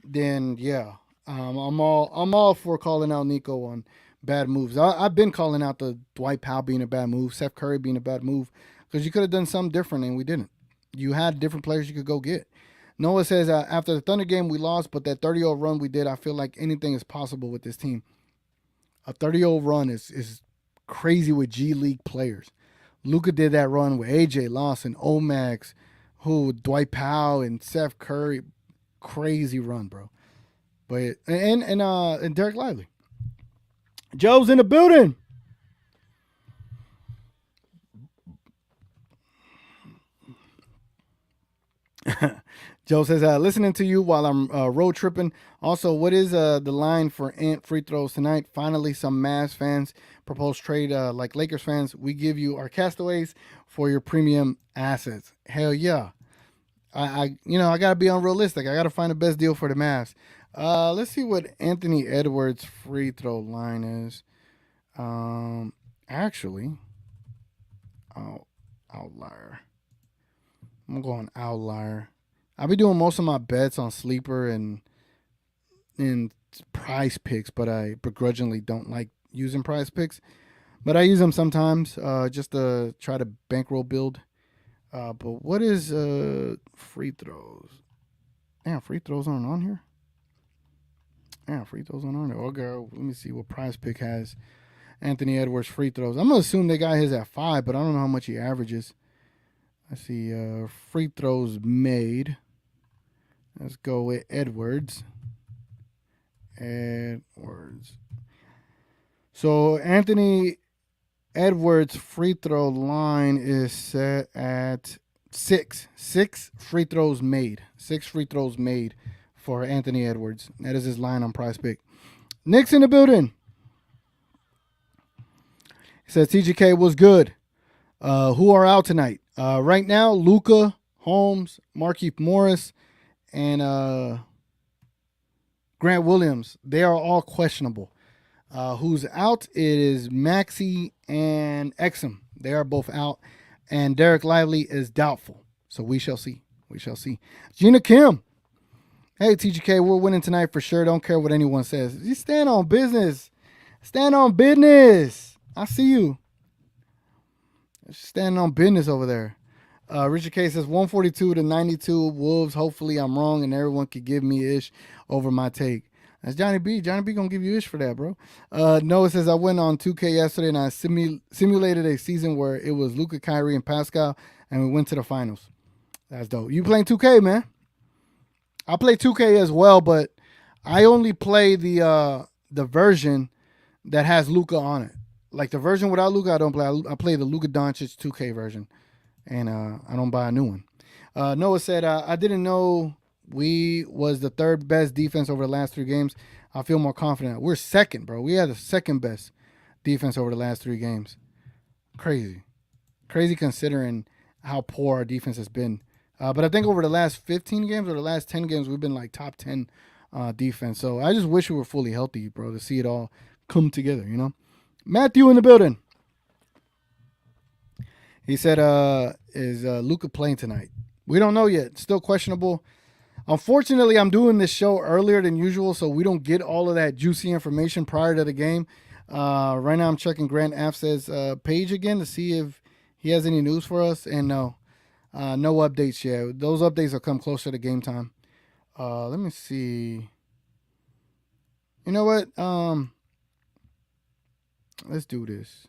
then yeah, I'm all for calling out Nico on bad moves. I've been calling out the Dwight Powell being a bad move, Seth Curry being a bad move, because you could have done something different and we didn't. You had different players you could go get. Noah says after the Thunder game we lost, but that 30-0 run we did, I feel like anything is possible with this team. A 30-0 run is crazy with G League players. Luka did that run with AJ Lawson, Omax, who Dwight Powell and Seth Curry. Crazy run, bro. But and Derek Lively. Joe's in the building. Joe says, listening to you while I'm road tripping. Also, what is the line for Ant free throws tonight? Finally, some Mavs fans propose trade like Lakers fans. We give you our castaways for your premium assets. Hell yeah. I gotta be unrealistic. I gotta find the best deal for the Mavs. Let's see what Anthony Edwards' free throw line is. Actually, outlier. I'm going outlier. I'll be doing most of my bets on sleeper and price picks, but I begrudgingly don't like using price picks. But I use them sometimes just to try to bankroll build. But what is free throws? Damn, free throws aren't on here. Yeah, free throws aren't on there. Okay, let me see what price pick has Anthony Edwards free throws. I'm gonna assume they got his at 5, but I don't know how much he averages. Let's see, free throws made. Let's go with Edwards. Edwards. So Anthony Edwards' free throw line is set at 6. 6 free throws made. 6 free throws made for Anthony Edwards. That is his line on Prize Pick. Nick's in the building. He says TGK was good. Who are out tonight? Right now, Luka, Holmes, Markieff Morris, and Grant Williams. They are all questionable. Who's out? It is Maxey and Exum. They are both out. And Derek Lively is doubtful. So we shall see. We shall see. Gina Kim. Hey, TGK, we're winning tonight for sure. Don't care what anyone says. You stand on business. Stand on business. I see you. Standing on business over there. Richard K says 142 to 92 Wolves. Hopefully I'm wrong and everyone could give me ish over my take. That's Johnny B. Johnny B gonna give you ish for that, bro. Noah says I went on 2K yesterday and I simulated a season where it was Luka, Kyrie, and Pascal, and we went to the finals. That's dope. You playing 2K, man? I play 2K as well, but I only play the version that has Luka on it. Like the version without Luka, I don't play. I play the Luka Doncic 2K version, and I don't buy a new one. Noah said, I didn't know we was the third best defense over the last 3 games. I feel more confident. We're second, bro. We had the second best defense over the last 3 games. Crazy. Crazy considering how poor our defense has been. But I think over the last 15 games or the last 10 games, we've been like top 10 defense. So I just wish we were fully healthy, bro, to see it all come together, you know? Matthew in the building. He said, is Luka playing tonight? We don't know yet. Still questionable. Unfortunately, I'm doing this show earlier than usual, so we don't get all of that juicy information prior to the game. Right now, I'm checking Grant Afs's page again to see if he has any news for us. And no updates yet. Those updates will come closer to game time. Let me see. You know what? Let's do this.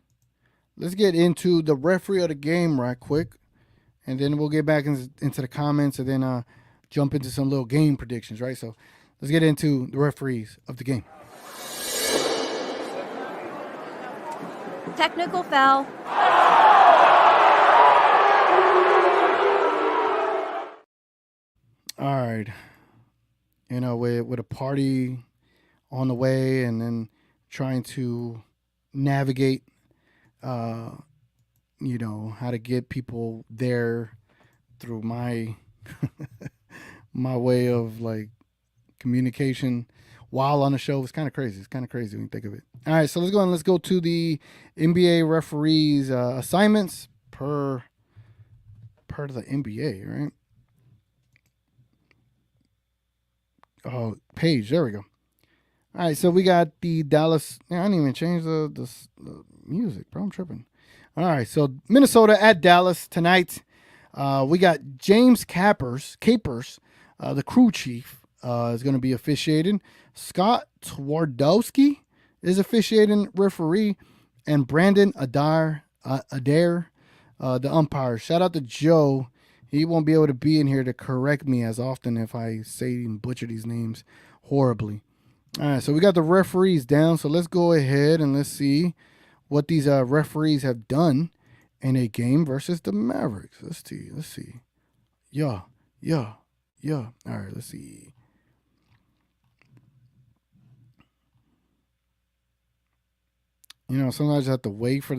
Let's get into the referee of the game right quick, and then we'll get back into the comments and then jump into some little game predictions, right? So let's get into the referees of the game. Technical foul. All right. You know, with a party on the way and then trying to navigate, you know, how to get people there through my my way of like communication while on the show. It's kind of crazy. It's kind of crazy when you think of it. All right, so let's go to the NBA referees assignments per the NBA, right? Oh, page. There we go. All right, so we got the Dallas. I didn't even change the music, bro. I'm tripping. All right, so Minnesota at Dallas tonight. We got James Capers, the crew chief, is going to be officiating. Scott Twardowski is officiating referee, and Brandon Adair, the umpire. Shout out to Joe. He won't be able to be in here to correct me as often if I say and butcher these names horribly. All right, so we got the referees down. So let's go ahead and let's see what these referees have done in a game versus the Mavericks. Let's see. Yeah. All right, let's see. Sometimes I have to wait for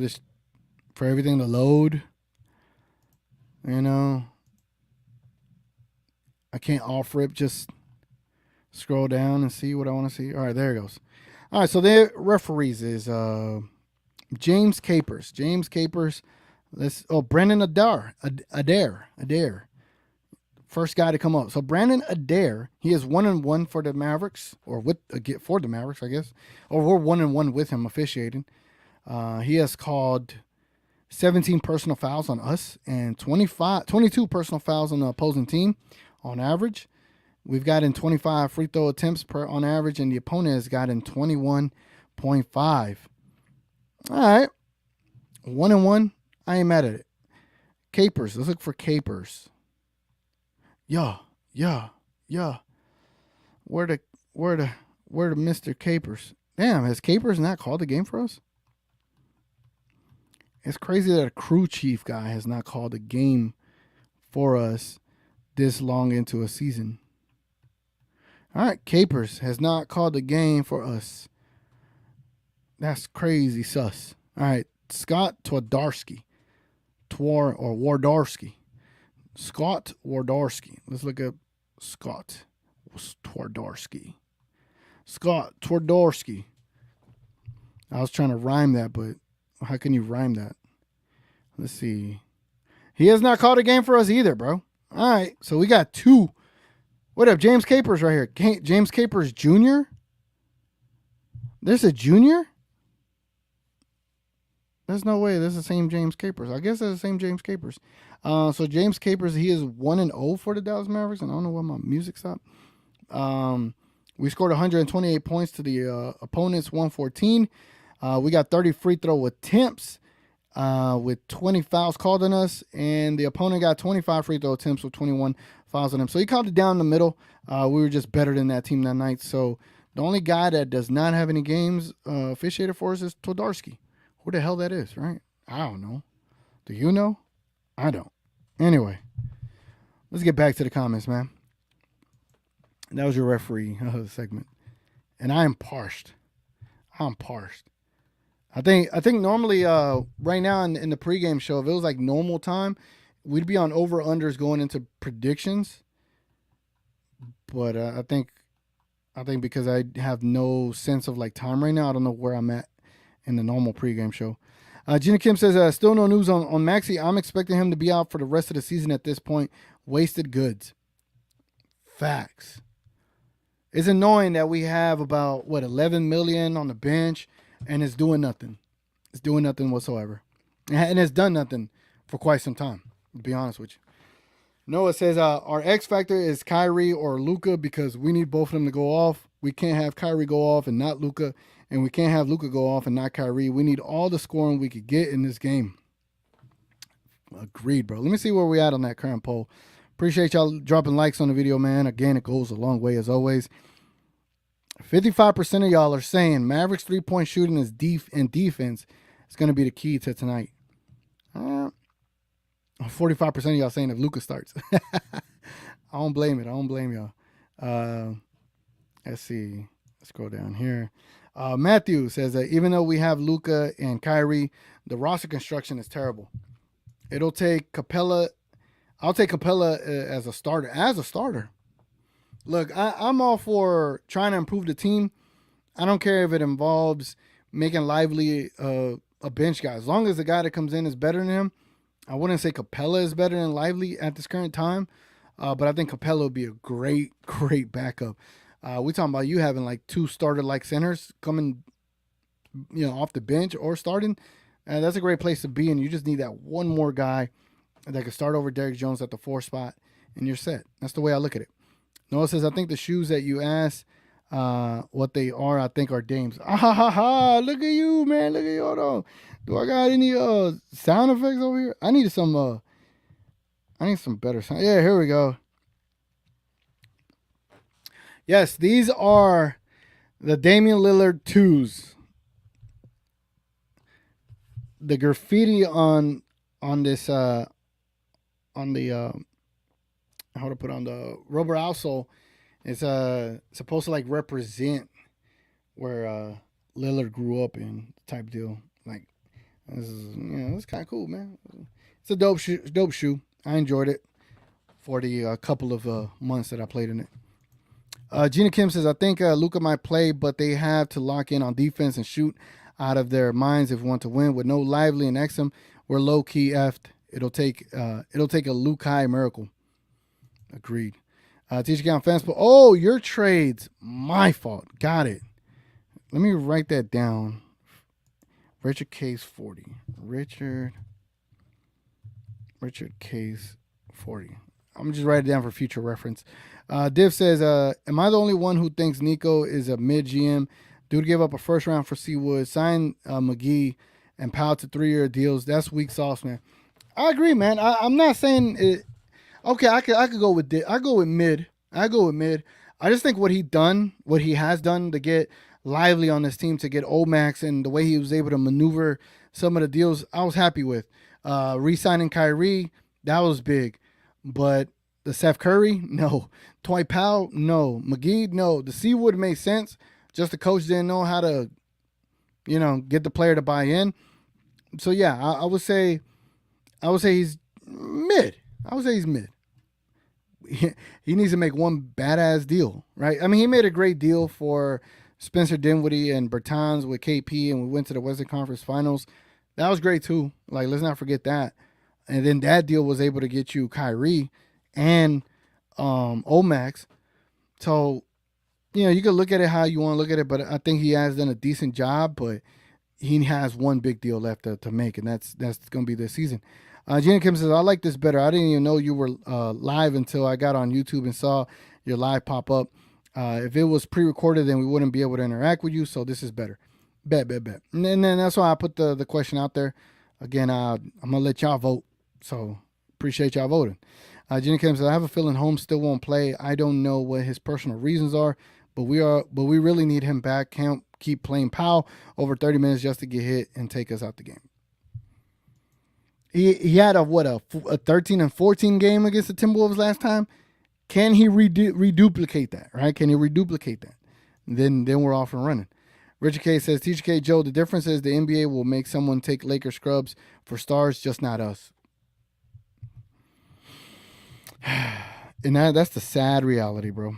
everything to load. I can't off rip just scroll down and see what I want to see. All right, there it goes. All right, so the referees is James Capers. Brandon Adair. First guy to come up. So Brandon Adair, he is 1-1 for the Mavericks, or for the Mavericks, I guess. Or we're 1-1 with him officiating. He has called 17 personal fouls on us and 22 personal fouls on the opposing team on average. We've gotten 25 free throw attempts on average, and the opponent has gotten 21.5. All right. 1-1. I ain't mad at it. Capers. Let's look for Capers. Yeah. Where the Mr. Capers? Damn, has Capers not called the game for us? It's crazy that a crew chief guy has not called a game for us this long into a season. All right, Capers has not called a game for us. That's crazy sus. All right, Scott Twardowski. Scott Twardowski. Let's look up Scott Twardowski. Scott Twardowski. I was trying to rhyme that, but how can you rhyme that? Let's see. He has not called a game for us either, bro. All right, so we got two. What up, James Capers right here. James Capers Jr.? There's a junior? There's no way. That's the same James Capers. I guess that's the same James Capers. So James Capers, he is 1-0 for the Dallas Mavericks, and I don't know why my music stopped. We scored 128 points to the opponent's 114. We got 30 free throw attempts with 20 fouls called on us, and the opponent got 25 free throw attempts with 21 fouls on him. So he called it down the middle. We were just better than that team that night. So the only guy that does not have any games officiated for us is Twardowski. Who the hell that is, right? I don't know. Do you know? I don't. Anyway, let's get back to the comments, man. That was your referee segment. And I am parched. I think normally right now in the pregame show, if it was like normal time, we'd be on over-unders going into predictions. But I think because I have no sense of like time right now, I don't know where I'm at in the normal pregame show. Gina Kim says, still no news on Maxey. I'm expecting him to be out for the rest of the season at this point. Wasted goods. Facts. It's annoying that we have about, $11 million on the bench, and it's doing nothing. It's doing nothing whatsoever. And it's done nothing for quite some time, to be honest with you. Noah says, our X factor is Kyrie or Luka because we need both of them to go off. We can't have Kyrie go off and not Luka, and we can't have Luka go off and not Kyrie. We need all the scoring we could get in this game. Agreed, bro. Let me see where we at on that current poll. Appreciate y'all dropping likes on the video, man. Again, it goes a long way as always. 55% of y'all are saying Mavericks 3-point shooting and defense is going to be the key to tonight. 45% of y'all saying if Luka starts. I don't blame it. I don't blame y'all. Let's see. Let's go down here. Matthew says that even though we have Luka and Kyrie, the roster construction is terrible. It'll take Capella. I'll take Capella as a starter. Look, I'm all for trying to improve the team. I don't care if it involves making Lively a bench guy. As long as the guy that comes in is better than him. I wouldn't say Capella is better than Lively at this current time, but I think Capella would be a great backup. We talking about you having like two starter like centers coming, off the bench or starting. That's a great place to be, and you just need that one more guy that can start over Derrick Jones at the 4 spot, and you're set. That's the way I look at it. Noah says, I think the shoes that you asked what they are, I think are Dame's. Ah ha ha ha! Look at you, man. Look at you. Hold on. Do I got any sound effects over here? I need some better sound. Yeah, here we go. Yes, these are the Damian Lillard 2s. The graffiti on this on the how to put on the rubber outsole is supposed to like represent where Lillard grew up in type deal. Like this is it's kind of cool, man. It's a dope shoe. I enjoyed it for the couple of months that I played in it. Gina Kim says, I think Luka might play, but they have to lock in on defense and shoot out of their minds if we want to win. With no Lively and Exum, we're low key effed. It'll take a Lukai miracle. Agreed. TJ Count fans, but your trade's my fault. Got it. Let me write that down. Richard Case 40. Richard Case 40. I'm just write it down for future reference. Div says, am I the only one who thinks Nico is a mid GM? Dude gave up a first round for Seawood, signed McGee, and Powell to 3-year deals. That's weak sauce, man. I agree, man. I'm not saying it. Okay, I could go with I go with mid. I just think what he has done to get Lively on this team, to get Omax, and the way he was able to maneuver some of the deals, I was happy with. Re-signing Kyrie, that was big. But the Seth Curry, no. Dwight Powell, no. McGee, no. The Seawood made sense. Just the coach didn't know how to, get the player to buy in. So yeah, I would say he's mid. He needs to make one badass deal, right? I mean, he made a great deal for Spencer Dinwiddie and Bertans with KP, and we went to the Western Conference Finals. That was great too. Like, let's not forget that. And then that deal was able to get you Kyrie and Omax. So, you can look at it how you want to look at it, but I think he has done a decent job, but he has one big deal left to make, and that's going to be this season. Gina Kim says, I like this better. I didn't even know you were live until I got on YouTube and saw your live pop up. If it was pre-recorded, then we wouldn't be able to interact with you, so this is better. Bet. And then that's why I put the question out there. Again, I'm going to let y'all vote, so appreciate y'all voting. Gina Kim says, I have a feeling Holmes still won't play. I don't know what his personal reasons are, but we really need him back. Can't keep playing Powell over 30 minutes just to get hit and take us out the game. He had a 13-14 game against the Timberwolves last time. Can he reduplicate that, right? Can he reduplicate that? Then we're off and running. Richard K says, Teacher K, Joe, the difference is the NBA will make someone take Lakers scrubs for stars, just not us. And that's the sad reality, bro.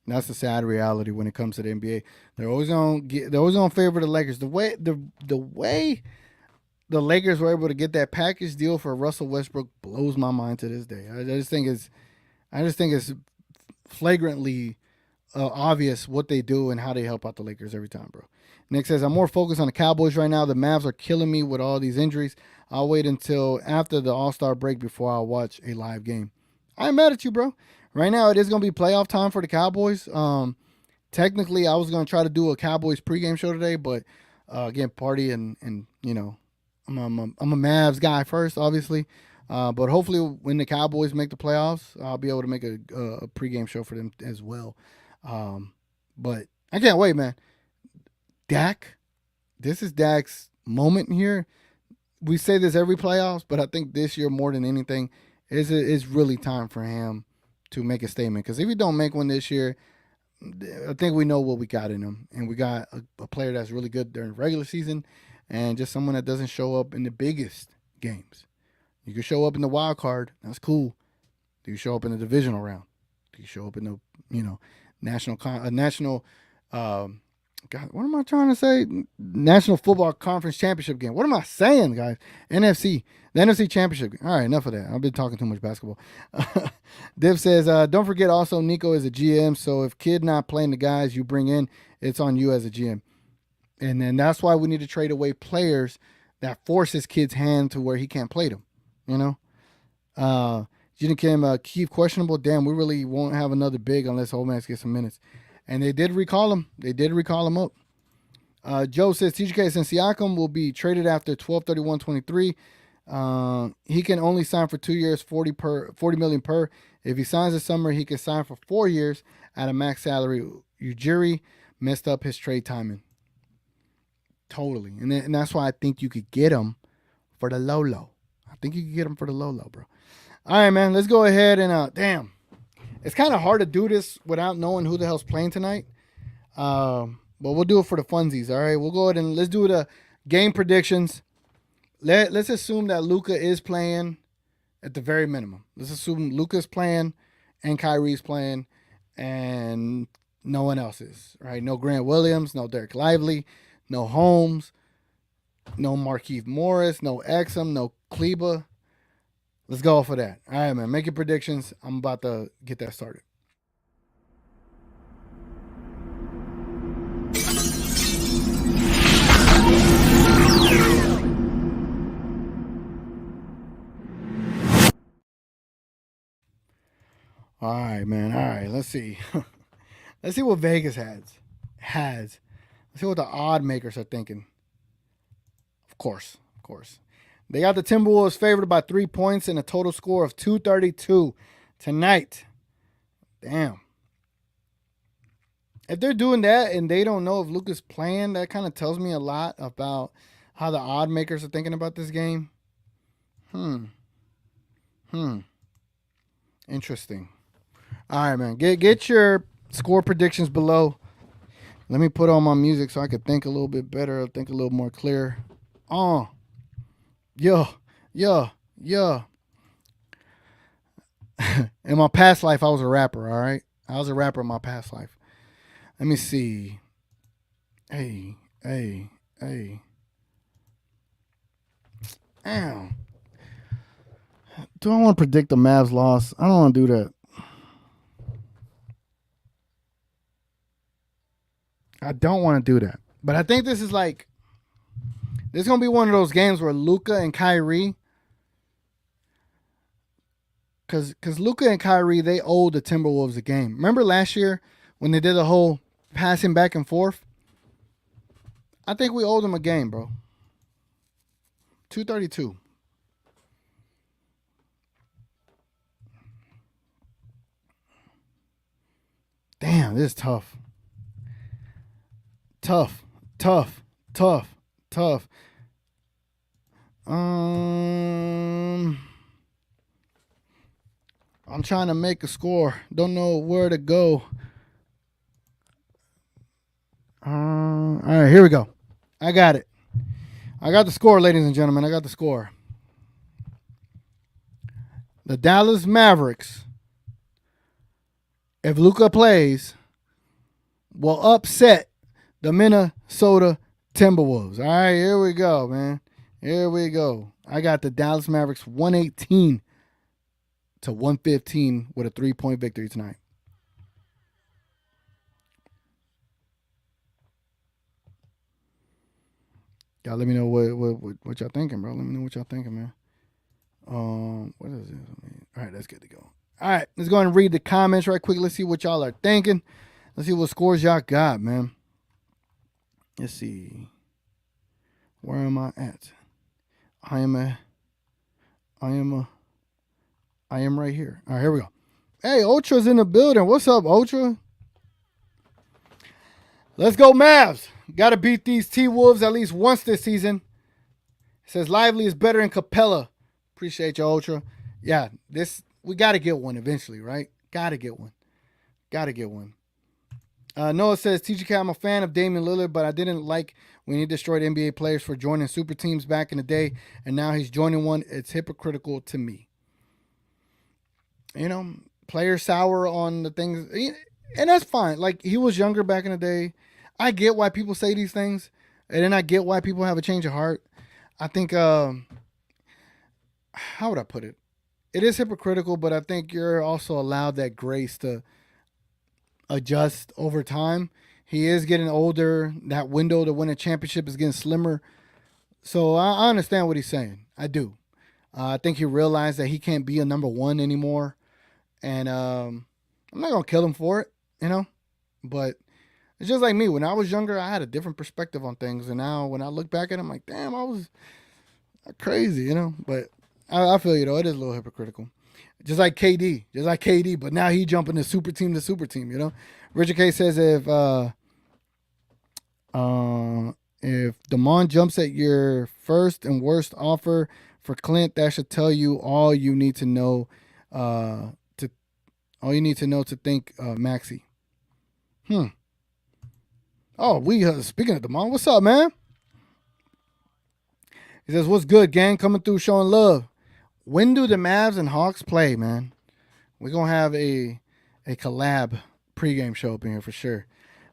That's the sad reality when it comes to the NBA. They're always gonna favor the Lakers. The way the Lakers were able to get that package deal for Russell Westbrook blows my mind to this day. I just think it's flagrantly obvious what they do and how they help out the Lakers every time, bro. Nick says, I'm more focused on the Cowboys right now. The Mavs are killing me with all these injuries. I'll wait until after the All-Star break before I'll watch a live game. I ain't mad at you, bro. Right now, it is going to be playoff time for the Cowboys. Technically, I was going to try to do a Cowboys pregame show today, but again, party and I'm a Mavs guy first, obviously. But hopefully, when the Cowboys make the playoffs, I'll be able to make a pregame show for them as well. But I can't wait, man. Dak, this is Dak's moment here. We say this every playoffs, but I think this year more than anything, it's really time for him to make a statement. Because if he don't make one this year, I think we know what we got in him. And we got a player that's really good during the regular season and just someone that doesn't show up in the biggest games. You can show up in the wild card. That's cool. Do you show up in the divisional round? Do you show up in the, national God, what am I trying to say? National Football Conference Championship game. What am I saying, guys? NFC. The NFC Championship game. All right, enough of that. I've been talking too much basketball. Div says, don't forget also Nico is a GM, so if kid not playing the guys you bring in, it's on you as a GM. And then that's why we need to trade away players that force his kid's hand to where he can't play them. You know? Gina Kim, Keith questionable. Damn, we really won't have another big unless Omax gets some minutes. And they did recall him. They did recall him up. Joe says TGK since Siakam will be traded after 12/31/23. He can only sign for 2 years, 40 million per. If he signs this summer, he can sign for 4 years at a max salary. Ujiri messed up his trade timing. Totally. And that's why I think you could get him for the low. I think you could get him for the low, bro. All right, man. Let's go ahead and damn. It's kind of hard to do this without knowing who the hell's playing tonight. But we'll do it for the funsies. All right. We'll go ahead and let's do the game predictions. Let's assume that Luka is playing at the very minimum. Let's assume Luka's playing and Kyrie's playing and no one else is. Right? No Grant Williams, no Derek Lively, no Holmes, no Markieff Morris, no Exum, no Kleba. Let's go for that. All right, man. Make your predictions. I'm about to get that started. All right, man. All right. Let's see. Let's see what Vegas has. Let's see what the odd makers are thinking. Of course. They got the Timberwolves favored by 3 points and a total score of 232 tonight. Damn. If they're doing that and they don't know if Luka's playing, that kind of tells me a lot about how the odd makers are thinking about this game. Interesting. All right, man. Get your score predictions below. Let me put on my music so I could think a little bit better, think a little more clear. Yeah. In my past life, I was a rapper, all right? I was a rapper in my past life. Let me see. Hey. Damn. Do I want to predict the Mavs loss? I don't want to do that. I don't want to do that. But I think this is like, this is going to be one of those games where Luka and Kyrie, because Luka and Kyrie, they owe the Timberwolves a game. Remember last year when they did the whole passing back and forth? I think we owe them a game, bro. 232. Damn, this is tough. Tough. I'm trying to make a score. Don't know where to go. All right, here we go. I got it. I got the score, ladies and gentlemen. I got the score. The Dallas Mavericks, if Luka plays, will upset the Minnesota Timberwolves. All right, here we go, man. Here we go. I got the Dallas Mavericks 118 to 115 with a 3-point victory tonight. Y'all let me know what y'all thinking, bro. Let me know what y'all thinking, man. What is this? All right, that's good to go. All right, let's go ahead and read the comments right quick. Let's see what y'all are thinking. Let's see what scores y'all got, man. Let's see. Where am I at? I am right here. All right, here we go. Hey, Ultra's in the building. What's up, Ultra? Let's go, Mavs. Got to beat these T-Wolves at least once this season. It says Lively is better than Capella. Appreciate you, Ultra. Yeah, we got to get one eventually, right? Got to get one. Noah says, TGK, I'm a fan of Damian Lillard, but I didn't like when he destroyed NBA players for joining super teams back in the day, and now he's joining one. It's hypocritical to me. You know, players sour on the things, and that's fine. Like, he was younger back in the day. I get why people say these things, and then I get why people have a change of heart. I think, how would I put it? It is hypocritical, but I think you're also allowed that grace to adjust over time. He is getting older. That window to win a championship is getting slimmer. So I understand what he's saying. I do. I think he realized that he can't be a number one anymore. And I'm not going to kill him for it, you know? But it's just like me. When I was younger, I had a different perspective on things. And now when I look back at it, I'm like, damn, I was crazy, you know? But I feel you, though. It is a little hypocritical. Just like KD. But now he jumping to super team, you know? Richard K says if Damon jumps at your first and worst offer for Clint, that should tell you all you need to know to think Maxey. Oh, speaking of Damon, what's up, man? He says, "What's good, gang? Coming through, showing love. When do the Mavs and Hawks play, man? We're gonna have a collab pregame show up in here for sure."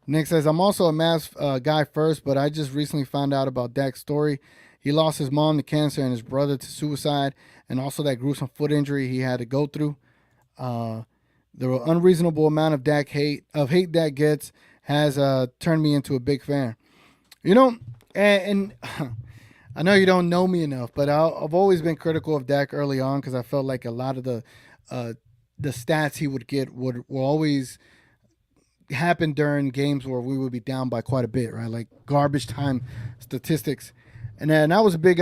Nick says, "I'm also a Mavs guy first, but I just recently found out about Dak's story. He lost his mom to cancer and his brother to suicide, and also that gruesome foot injury he had to go through. The unreasonable amount of hate Dak gets has turned me into a big fan. You know, and I know you don't know me enough, but I've always been critical of Dak early on because I felt like a lot of the stats he would get will always happen during games where we would be down by quite a bit, right? Like garbage time statistics. And then I was a big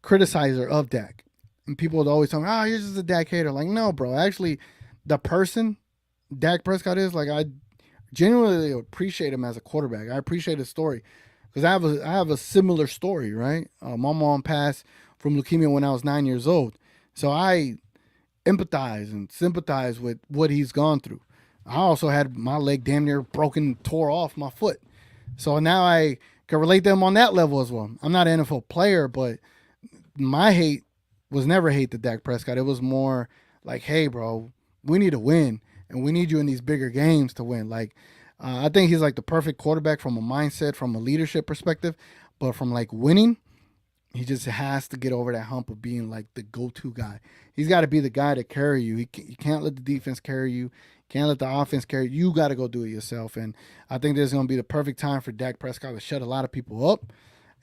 criticizer of Dak. And people would always tell me, you're just a Dak hater. Like, no, bro. Actually, the person Dak Prescott is, like, I genuinely appreciate him as a quarterback. I appreciate his story. Because I have a similar story, right? My mom passed from leukemia when I was 9 years old. So I empathize and sympathize with what he's gone through. I also had my leg damn near broken, tore off my foot. So now I can relate to him on that level as well. I'm not an NFL player, but my hate was never hate to Dak Prescott. It was more like, hey, bro, we need to win, and we need you in these bigger games to win. Like, I think he's like the perfect quarterback from a mindset, from a leadership perspective, but from like winning, he just has to get over that hump of being like the go-to guy. He's got to be the guy to carry you. You can't let the defense carry you. Can't let the offense carry you. You got to go do it yourself. And I think this is going to be the perfect time for Dak Prescott to shut a lot of people up.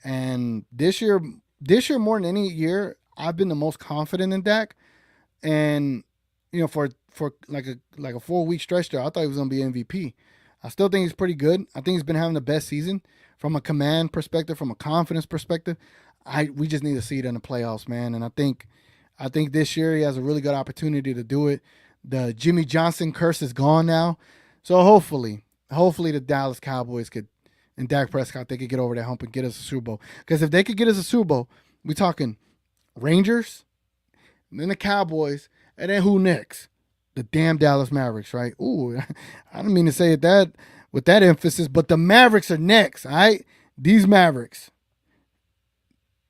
And this year more than any year, I've been the most confident in Dak. And you know, for like a 4-week stretch there, I thought he was going to be MVP. I still think he's pretty good. I think he's been having the best season from a command perspective, from a confidence perspective. We just need to see it in the playoffs, man. And I think this year he has a really good opportunity to do it. The Jimmy Johnson curse is gone now. So hopefully the Dallas Cowboys and Dak Prescott, they could get over that hump and get us a Super Bowl. Because if they could get us a Super Bowl, we talking Rangers, and then the Cowboys, and then who next? The damn Dallas Mavericks, right? Ooh, I don't mean to say it that with that emphasis, but the Mavericks are next, all right? These Mavericks,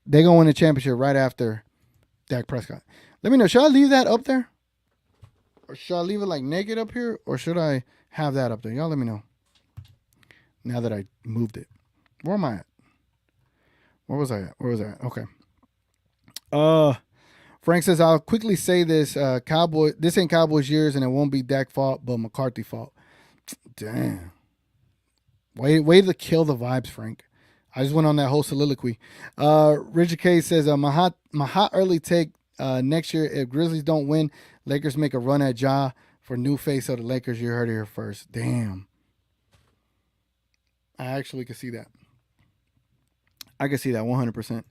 they're going to win the championship right after Dak Prescott. Let me know, should I leave that up there? Or should I leave it like naked up here? Or should I have that up there? Y'all let me know. Now that I moved it. Where am I at? Where was I at? Okay. Frank says, I'll quickly say this. This ain't Cowboys years, and it won't be Dak fault, but McCarthy fault. Damn. Way to kill the vibes, Frank. I just went on that whole soliloquy. Richard K says, my hot early take next year, if Grizzlies don't win, Lakers make a run at Ja for new face of the Lakers. You heard it here first. Damn. I actually can see that. I can see that 100%.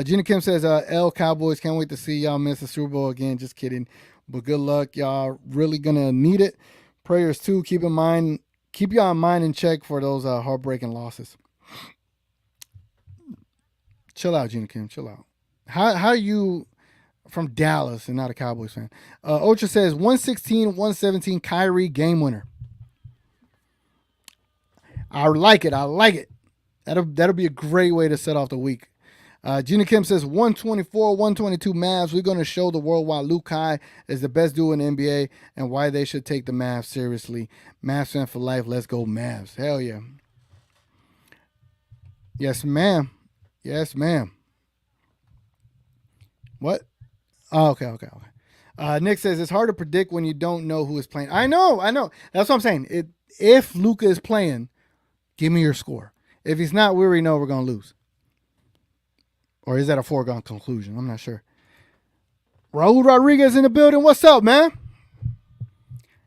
Gina Kim says, L Cowboys, can't wait to see y'all miss the Super Bowl again. Just kidding. But good luck. Y'all really going to need it. Prayers too. Keep y'all in mind in check for those heartbreaking losses. Chill out, Gina Kim. Chill out. How you from Dallas and not a Cowboys fan? Ocha says 116-117 Kyrie game winner. I like it. That'll be a great way to set off the week. Gina Kim says 124-122 Mavs. We're going to show the world why Luke Kai is the best duo in the NBA and why they should take the Mavs seriously. Mavs fan for life. Let's go Mavs. Hell yeah. Yes, ma'am. Yes, ma'am. What? Oh, okay. Nick says it's hard to predict when you don't know who is playing. I know. That's what I'm saying. If Luka is playing, give me your score. If he's not, we already know we're gonna lose. Or is that a foregone conclusion? I'm not sure. Raul Rodriguez in the building. What's up, man?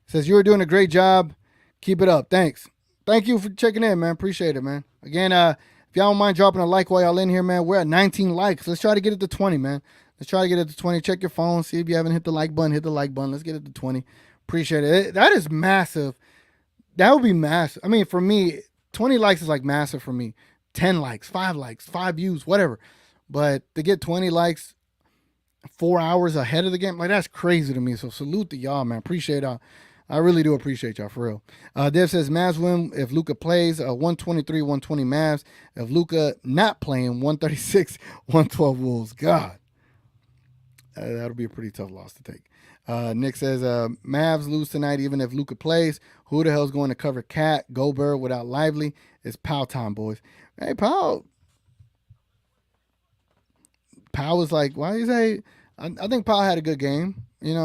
Says you are doing a great job. Keep it up. Thanks. Thank you for checking in, man. Appreciate it, man. Again, if y'all don't mind dropping a like while y'all in here, man, we're at 19 likes. Let's try to get it to 20, man. Let's try to get it to 20. Check your phone. See if you haven't hit the like button. Hit the like button. Let's get it to 20. Appreciate it. That is massive. That would be massive. I mean, for me, 20 likes is like massive for me. 10 likes, 5 views, whatever. But to get 20 likes 4 hours ahead of the game, like that's crazy to me. So salute to y'all, man. Appreciate y'all. I really do appreciate y'all for real. Dev says Mavs win if Luka plays. 123, 120 Mavs. If Luka not playing, 136, 112 Wolves. God, that'll be a pretty tough loss to take. Nick says Mavs lose tonight even if Luka plays. Who the hell's going to cover Cat, Gobert without Lively? It's Powell time, boys. Hey, Powell. Powell was like, why do you say? I think Powell had a good game,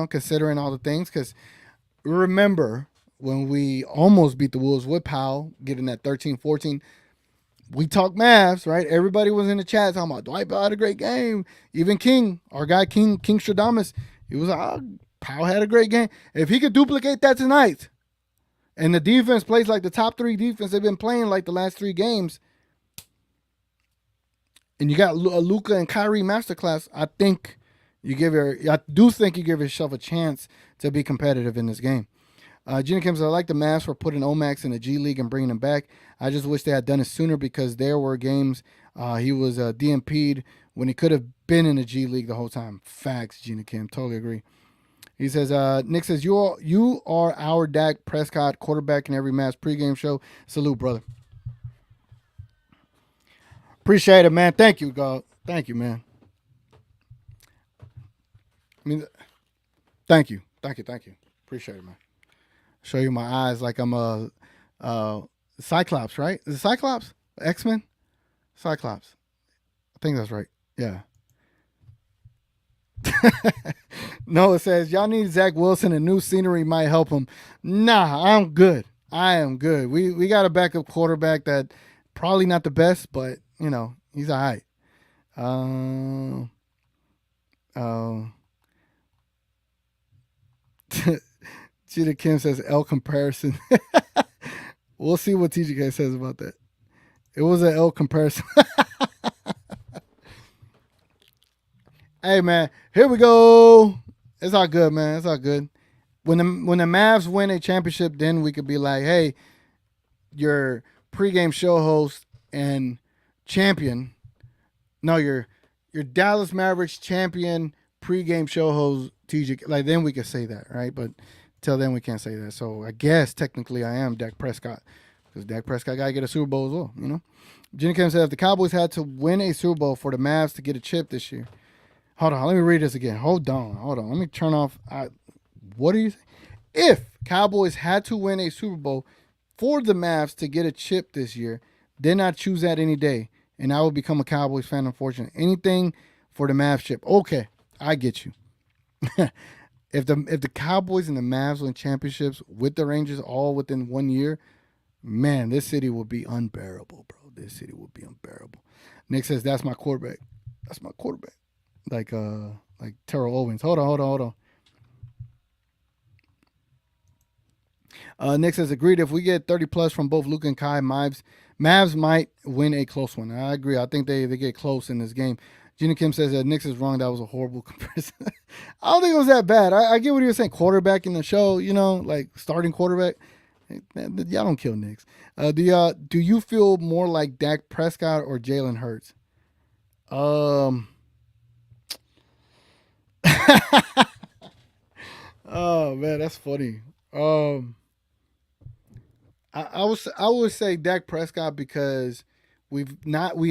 considering all the things. Because remember when we almost beat the Wolves with Powell, getting that 13-14, we talked Mavs, right? Everybody was in the chat talking about Dwight Powell had a great game. Even King, our guy King Stradamus, he was like, Powell had a great game. If he could duplicate that tonight, and the defense plays like the top 3 defense they've been playing like the last 3 games, and you got a Luka and Kyrie masterclass, I do think you give yourself a chance to be competitive in this game. Gina Kim says, I like the Mavs for putting Omax in the G League and bringing him back. I just wish they had done it sooner because there were games he was DMP'd when he could have been in the G League the whole time. Facts, Gina Kim. Totally agree. He says, Nick says, you are our Dak Prescott quarterback in every Mavs pregame show. Salute, brother. Appreciate it, man. Thank you, God. Thank you, man. I mean, thank you. Appreciate it, man. Show you my eyes like I'm a Cyclops, right? Is it Cyclops? X-Men? Cyclops. I think that's right. Yeah. Noah says, y'all need Zach Wilson and new scenery might help him. Nah, I'm good. I am good. We got a backup quarterback that probably not the best, but, he's all right. Cheetah Kim says L comparison. We'll see what TGK says about that. It was an L comparison. Hey man, here we go. It's all good, man. It's all good. When the Mavs win a championship, then we could be like, hey, your pregame show host and champion. No, your Dallas Mavericks champion pregame show host TGK. Like then we could say that, right? But till then we can't say that. So I guess technically I am Dak Prescott because Dak Prescott got to get a Super Bowl as well, Jenny Kim said if the Cowboys had to win a Super Bowl for the Mavs to get a chip this year. Hold on, let me read this again. Hold on. Let me turn off. What do you say? If Cowboys had to win a Super Bowl for the Mavs to get a chip this year, then I'd choose that any day, and I would become a Cowboys fan, unfortunately. Anything for the Mavs chip. Okay, I get you. If the Cowboys and the Mavs win championships with the Rangers all within 1 year, man, this city will be unbearable, bro. This city will be unbearable. Nick says, that's my quarterback. That's my quarterback. Like Terrell Owens. Hold on. Nick says, agreed. If we get 30 plus from both Luka and Kai, Mavs might win a close one. I agree. I think they get close in this game. Gina Kim says that Nick is wrong. That was a horrible comparison. I don't think it was that bad. I get what he was saying. Quarterback in the show, like starting quarterback. Y'all don't kill Knicks. Do you feel more like Dak Prescott or Jalen Hurts? Oh man, that's funny. I would say Dak Prescott because we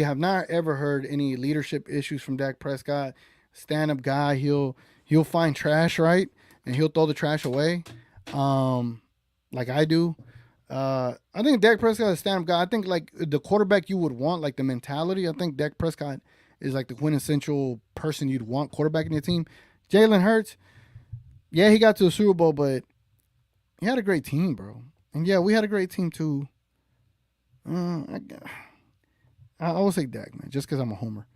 have not ever heard any leadership issues from Dak Prescott. Stand up guy, he'll find trash, right, and he'll throw the trash away, like I do. I think Dak Prescott is a stand-up guy. I think like the quarterback you would want, like the mentality. I think Dak Prescott is like the quintessential person you'd want quarterback in your team. Jalen Hurts, yeah, he got to the Super Bowl, but he had a great team, bro. And yeah, we had a great team too. I, I will say Dak, man, just because I'm a homer.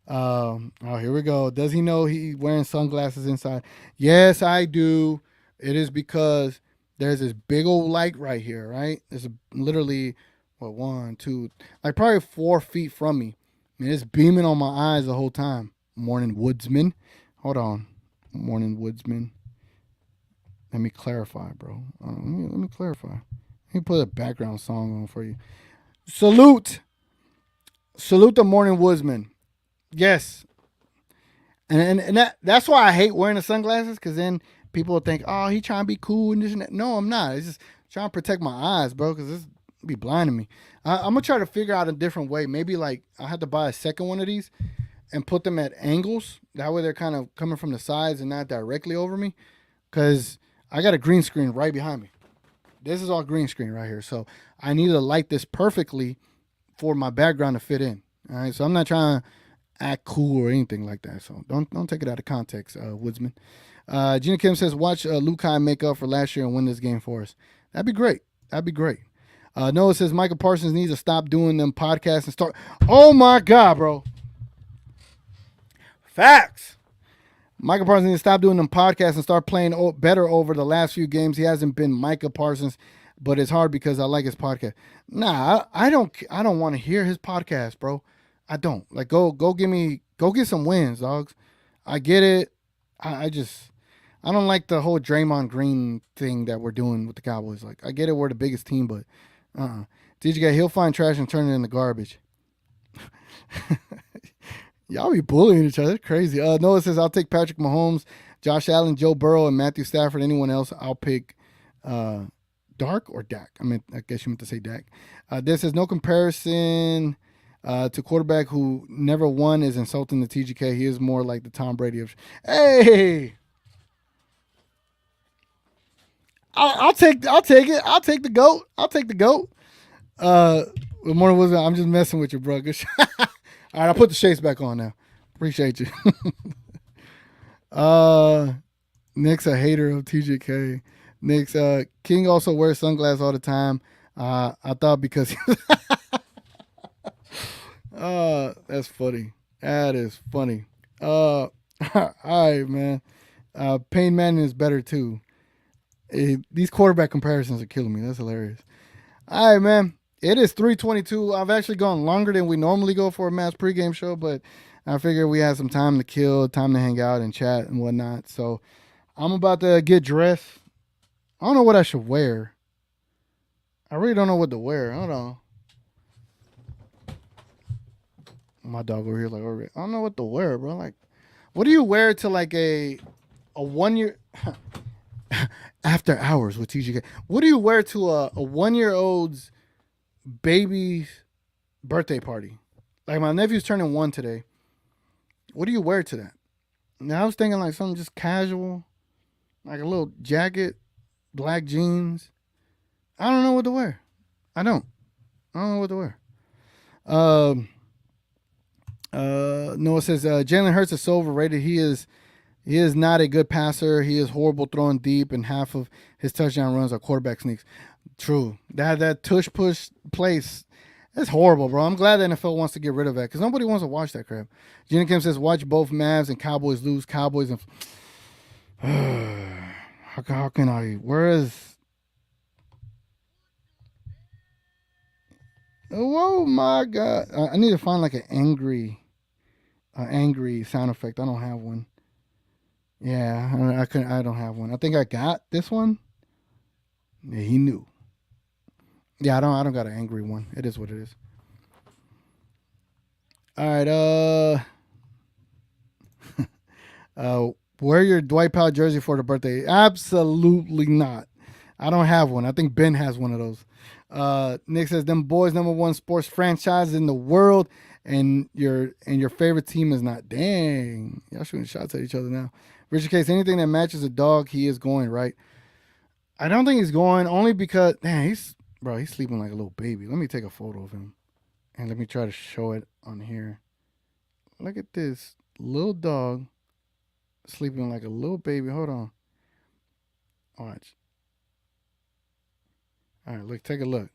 Oh, here we go. Does he know he wearing sunglasses inside? Yes, I do. It is because there's this big old light right here, right? There's literally, what, one, two, like probably 4 feet from me. And it's beaming on my eyes the whole time. Morning, woodsman. Hold on. Morning, woodsman. Let me clarify, bro. Let me clarify. Let me put a background song on for you. Salute. Salute the morning woodsman. Yes, and that's why I hate wearing the sunglasses, because then people will think, oh, he trying to be cool and this and that. No, I'm not. It's just trying to protect my eyes, bro, because this be blinding me. I'm gonna try to figure out a different way. Maybe like I have to buy a second one of these and put them at angles. That way they're kind of coming from the sides and not directly over me, because I got a green screen right behind me. This is all green screen right here, so I need to light this perfectly for my background to fit in. All right, so I'm not trying to act cool or anything like that. So don't take it out of context, Woodsman. Gina Kim says, watch Lukai make up for last year and win this game for us. That'd be great. That'd be great. Noah says Michael Parsons needs to stop doing them podcasts and start. Oh my God, bro. Facts. Michael Parsons needs to stop doing them podcasts and start playing better over the last few games. He hasn't been Micah Parsons, but it's hard because I like his podcast. Nah, I don't want to hear his podcast, bro. I don't. Like, go get some wins, dogs. I get it. I don't like the whole Draymond Green thing that we're doing with the Cowboys. Like, I get it, we're the biggest team, but TJ, he'll find trash and turn it into garbage. Y'all be bullying each other. It's crazy. Noah says, I'll take Patrick Mahomes, Josh Allen, Joe Burrow, and Matthew Stafford. Anyone else, I'll pick Dark or Dak. I guess you meant to say Dak. This says, no comparison to quarterback who never won is insulting to TGK. He is more like the Tom Brady of. Hey, I'll take it. I'll take the goat. I'll take the goat. Good morning, Wisdom. I'm just messing with you, bro. Good all right, I'll put the shades back on now. Appreciate you. Nick's a hater of TGK. Nick's King also wears sunglasses all the time. I thought because that's funny. That is funny. All right, man. Payne Manning is better too. These quarterback comparisons are killing me. That's hilarious. All right, man. It is 3:22. I've actually gone longer than we normally go for a Mavs pregame show, but I figured we had some time to kill, time to hang out and chat and whatnot. So I'm about to get dressed. I don't know what I should wear. I really don't know what to wear. Hold on. My dog over here like, I don't know what to wear, bro. Like, what do you wear to like a 1 year after hours with TGK? What do you wear to a 1-year-old's baby's birthday party? Like, my nephew's turning 1 today. What do you wear to that? Now I was thinking like something just casual, like a little jacket, black jeans. I don't know what to wear. I don't know what to wear. Noah says Jalen Hurts is so overrated. He is not a good passer. He is horrible throwing deep, and half of his touchdown runs are quarterback sneaks. True. That tush push place, that's horrible, bro. I'm glad the NFL wants to get rid of that, because nobody wants to watch that crap. Gina Kim says, watch both Mavs and Cowboys lose. Cowboys and how can I? Where is? Oh my God! I need to find like an angry sound effect. I don't have one. Yeah, I couldn't. I don't have one. I think I got this one. Yeah, he knew. Yeah, I don't got an angry one. It is what it is. All right. Wear your Dwight Powell jersey for the birthday. Absolutely not. I don't have one. I think Ben has one of those. Nick says, them boys #1 sports franchise in the world, and your favorite team is not. Dang. Y'all shooting shots at each other now. Richard Case, anything that matches a dog, he is going, right? I don't think he's going, only because, man, Bro, he's sleeping like a little baby. Let me take a photo of him and let me try to show it on here. Look at this little dog sleeping like a little baby. Hold on. Watch. All right, look, take a look.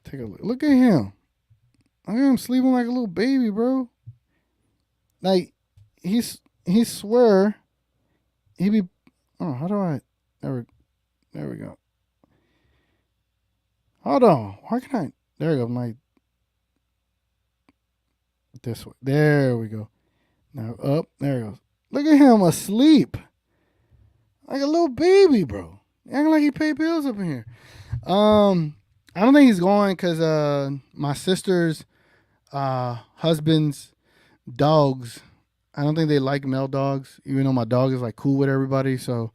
Take a look. Look at him. Look at him sleeping like a little baby, bro. Like he swear he be. Oh, how do I? There we go. Hold on. Why can I? There we go. My this way. There we go. Now up. There he goes. Look at him asleep, like a little baby, bro. Acting like he paid bills up in here. I don't think he's going because my sister's husband's dogs. I don't think they like male dogs, even though my dog is like cool with everybody. So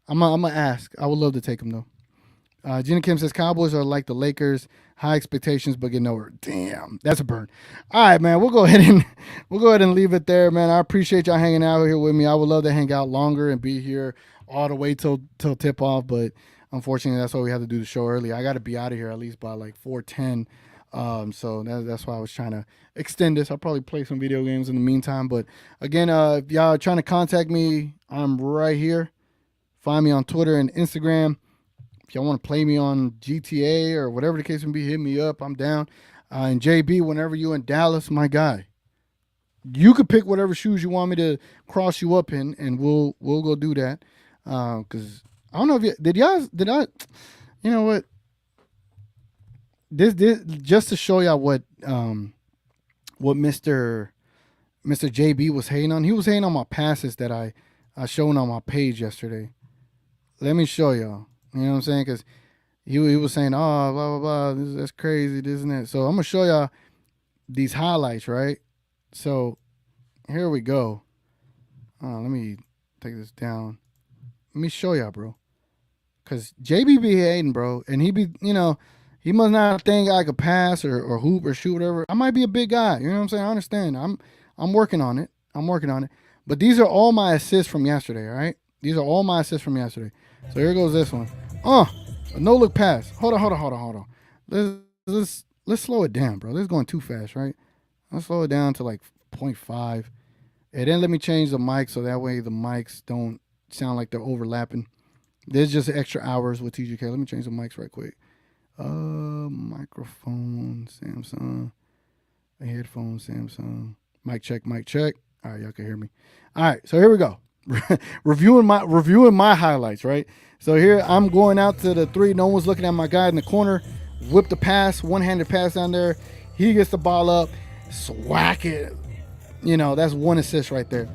I'm gonna ask. I would love to take him though. Gina Kim says Cowboys are like the Lakers, high expectations but get nowhere. Damn, that's a burn. All right, man. We'll go ahead and leave it there, man. I appreciate y'all hanging out here with me. I would love to hang out longer and be here all the way till tip off, but unfortunately, that's why we had to do the show early. I got to be out of here at least by like 4:10. So that's why I was trying to extend this. I'll probably play some video games in the meantime. But again, if y'all are trying to contact me, I'm right here. Find me on Twitter and Instagram. If y'all want to play me on GTA or whatever the case may be, hit me up. I'm down. And JB, whenever you in Dallas, my guy, you could pick whatever shoes you want me to cross you up in, and we'll go do that. Because I don't know if did I, you know what? This just to show y'all what Mr. JB was hating on. He was hating on my passes that I showed on my page yesterday. Let me show y'all. You know what I'm saying? Because he was saying, oh, blah, blah, blah. That's crazy, this and that. So I'm going to show y'all these highlights, right? So here we go. Let me take this down. Let me show y'all, bro. Because JB be hating, bro. And he be, he must not think I could pass or hoop or shoot, whatever. I might be a big guy. You know what I'm saying? I understand. I'm working on it. But these are all my assists from yesterday, all right? These are all my assists from yesterday. So here goes this one. A no-look pass. Hold on. Let's slow it down, bro. This is going too fast, right? Let's slow it down to like 0.5. And then let me change the mic so that way the mics don't sound like they're overlapping. There's just extra hours with TGK. Let me change the mics right quick. Microphone, Samsung. Headphone, Samsung. Mic check. All right, y'all can hear me. All right, so here we go. reviewing my highlights, right? So here I'm going out to the three. No one's looking at my guy in the corner. Whip the pass, one-handed pass down there. He gets the ball up, swack it. That's one assist right there.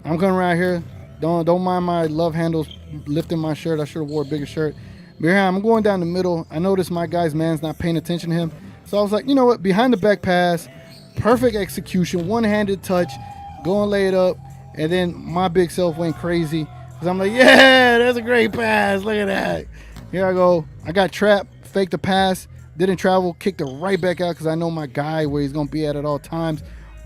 I'm coming right here. Don't mind my love handles lifting my shirt. I should have wore a bigger shirt. But here I'm going down the middle. I noticed my guy's man's not paying attention to him. So I was like, you know what? Behind the back pass, perfect execution, one-handed touch, go and lay it up. And then my big self went crazy because I'm like, yeah, that's a great pass. Look at that. Here I go. I got trapped, faked the pass, didn't travel, kicked it right back out because I know my guy where he's going to be at all times.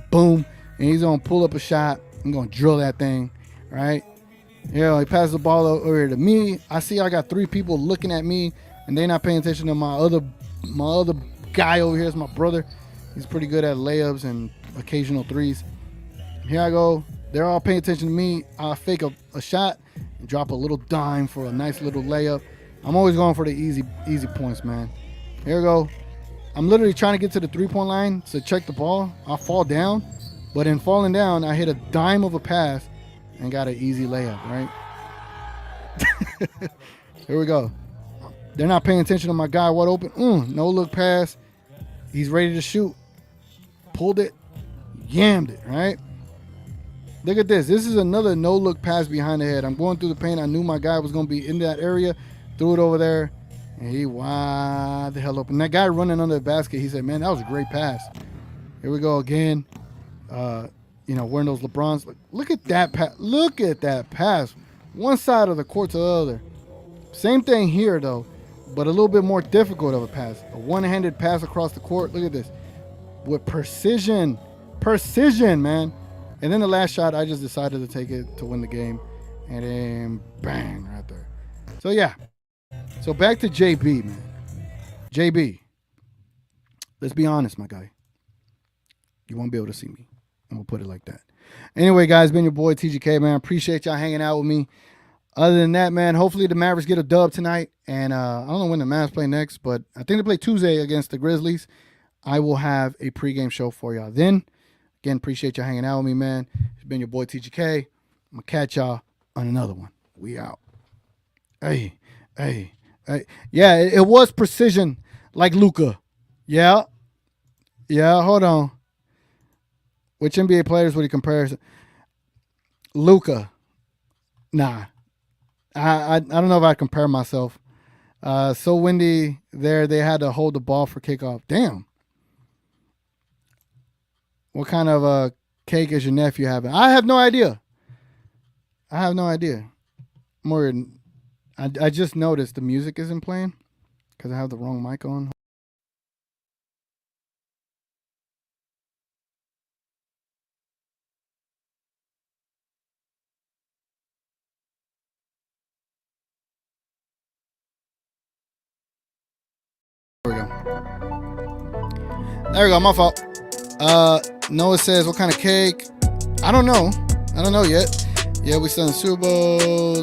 Boom. And he's going to pull up a shot. I'm going to drill that thing, right? He passes the ball over here to me. I see I got three people looking at me, and they're not paying attention to my other guy over here. Is my brother. He's pretty good at layups and occasional threes. Here I go. They're all paying attention to me. I fake a shot and drop a little dime for a nice little layup. I'm always going for the easy points, man. Here we go. I'm literally trying to get to the three-point line to check the ball. I fall down, but in falling down, I hit a dime of a pass and got an easy layup, right? Here we go. They're not paying attention to my guy wide open. No-look pass. He's ready to shoot. Pulled it. Yammed it, right? Look at this. This is another no-look pass behind the head. I'm going through the paint. I knew my guy was going to be in that area. Threw it over there. And he wide the hell open. That guy running under the basket, he said, man, that was a great pass. Here we go again. Wearing those LeBrons. Look at that pass. Look at that pass. One side of the court to the other. Same thing here, though, but a little bit more difficult of a pass. A one-handed pass across the court. Look at this. With precision. Precision, man. And then the last shot, I just decided to take it to win the game. And then bang, right there. So, yeah. So back to JB, man. JB, let's be honest, my guy. You won't be able to see me. And we'll put it like that. Anyway, guys, been your boy TGK, man. Appreciate y'all hanging out with me. Other than that, man, hopefully the Mavericks get a dub tonight. And I don't know when the Mavs play next, but I think they play Tuesday against the Grizzlies. I will have a pregame show for y'all then. Again, appreciate y'all hanging out with me, man. It's been your boy TGK. I'm going to catch y'all on another one. We out. Hey. Yeah, it was precision like Luka. Yeah, hold on. Which NBA players would he compare? Luka. Nah. I don't know if I'd compare myself. So windy there. They had to hold the ball for kickoff. Damn. What kind of cake is your nephew having? I have no idea. More, I just noticed the music isn't playing because I have the wrong mic on. There we go, my fault. Noah says, what kind of cake? I don't know yet. Yeah, we still in the Super Bowl.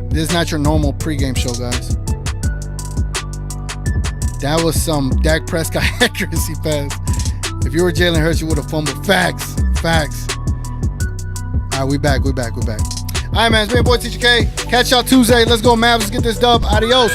This is not your normal pregame show, guys. That was some Dak Prescott accuracy pass. If you were Jalen Hurts, you would have fumbled. Facts. All right, we back. All right, man, it's been your boy TGK. Catch y'all Tuesday. Let's go, Mavs. Let's get this dub. Adios.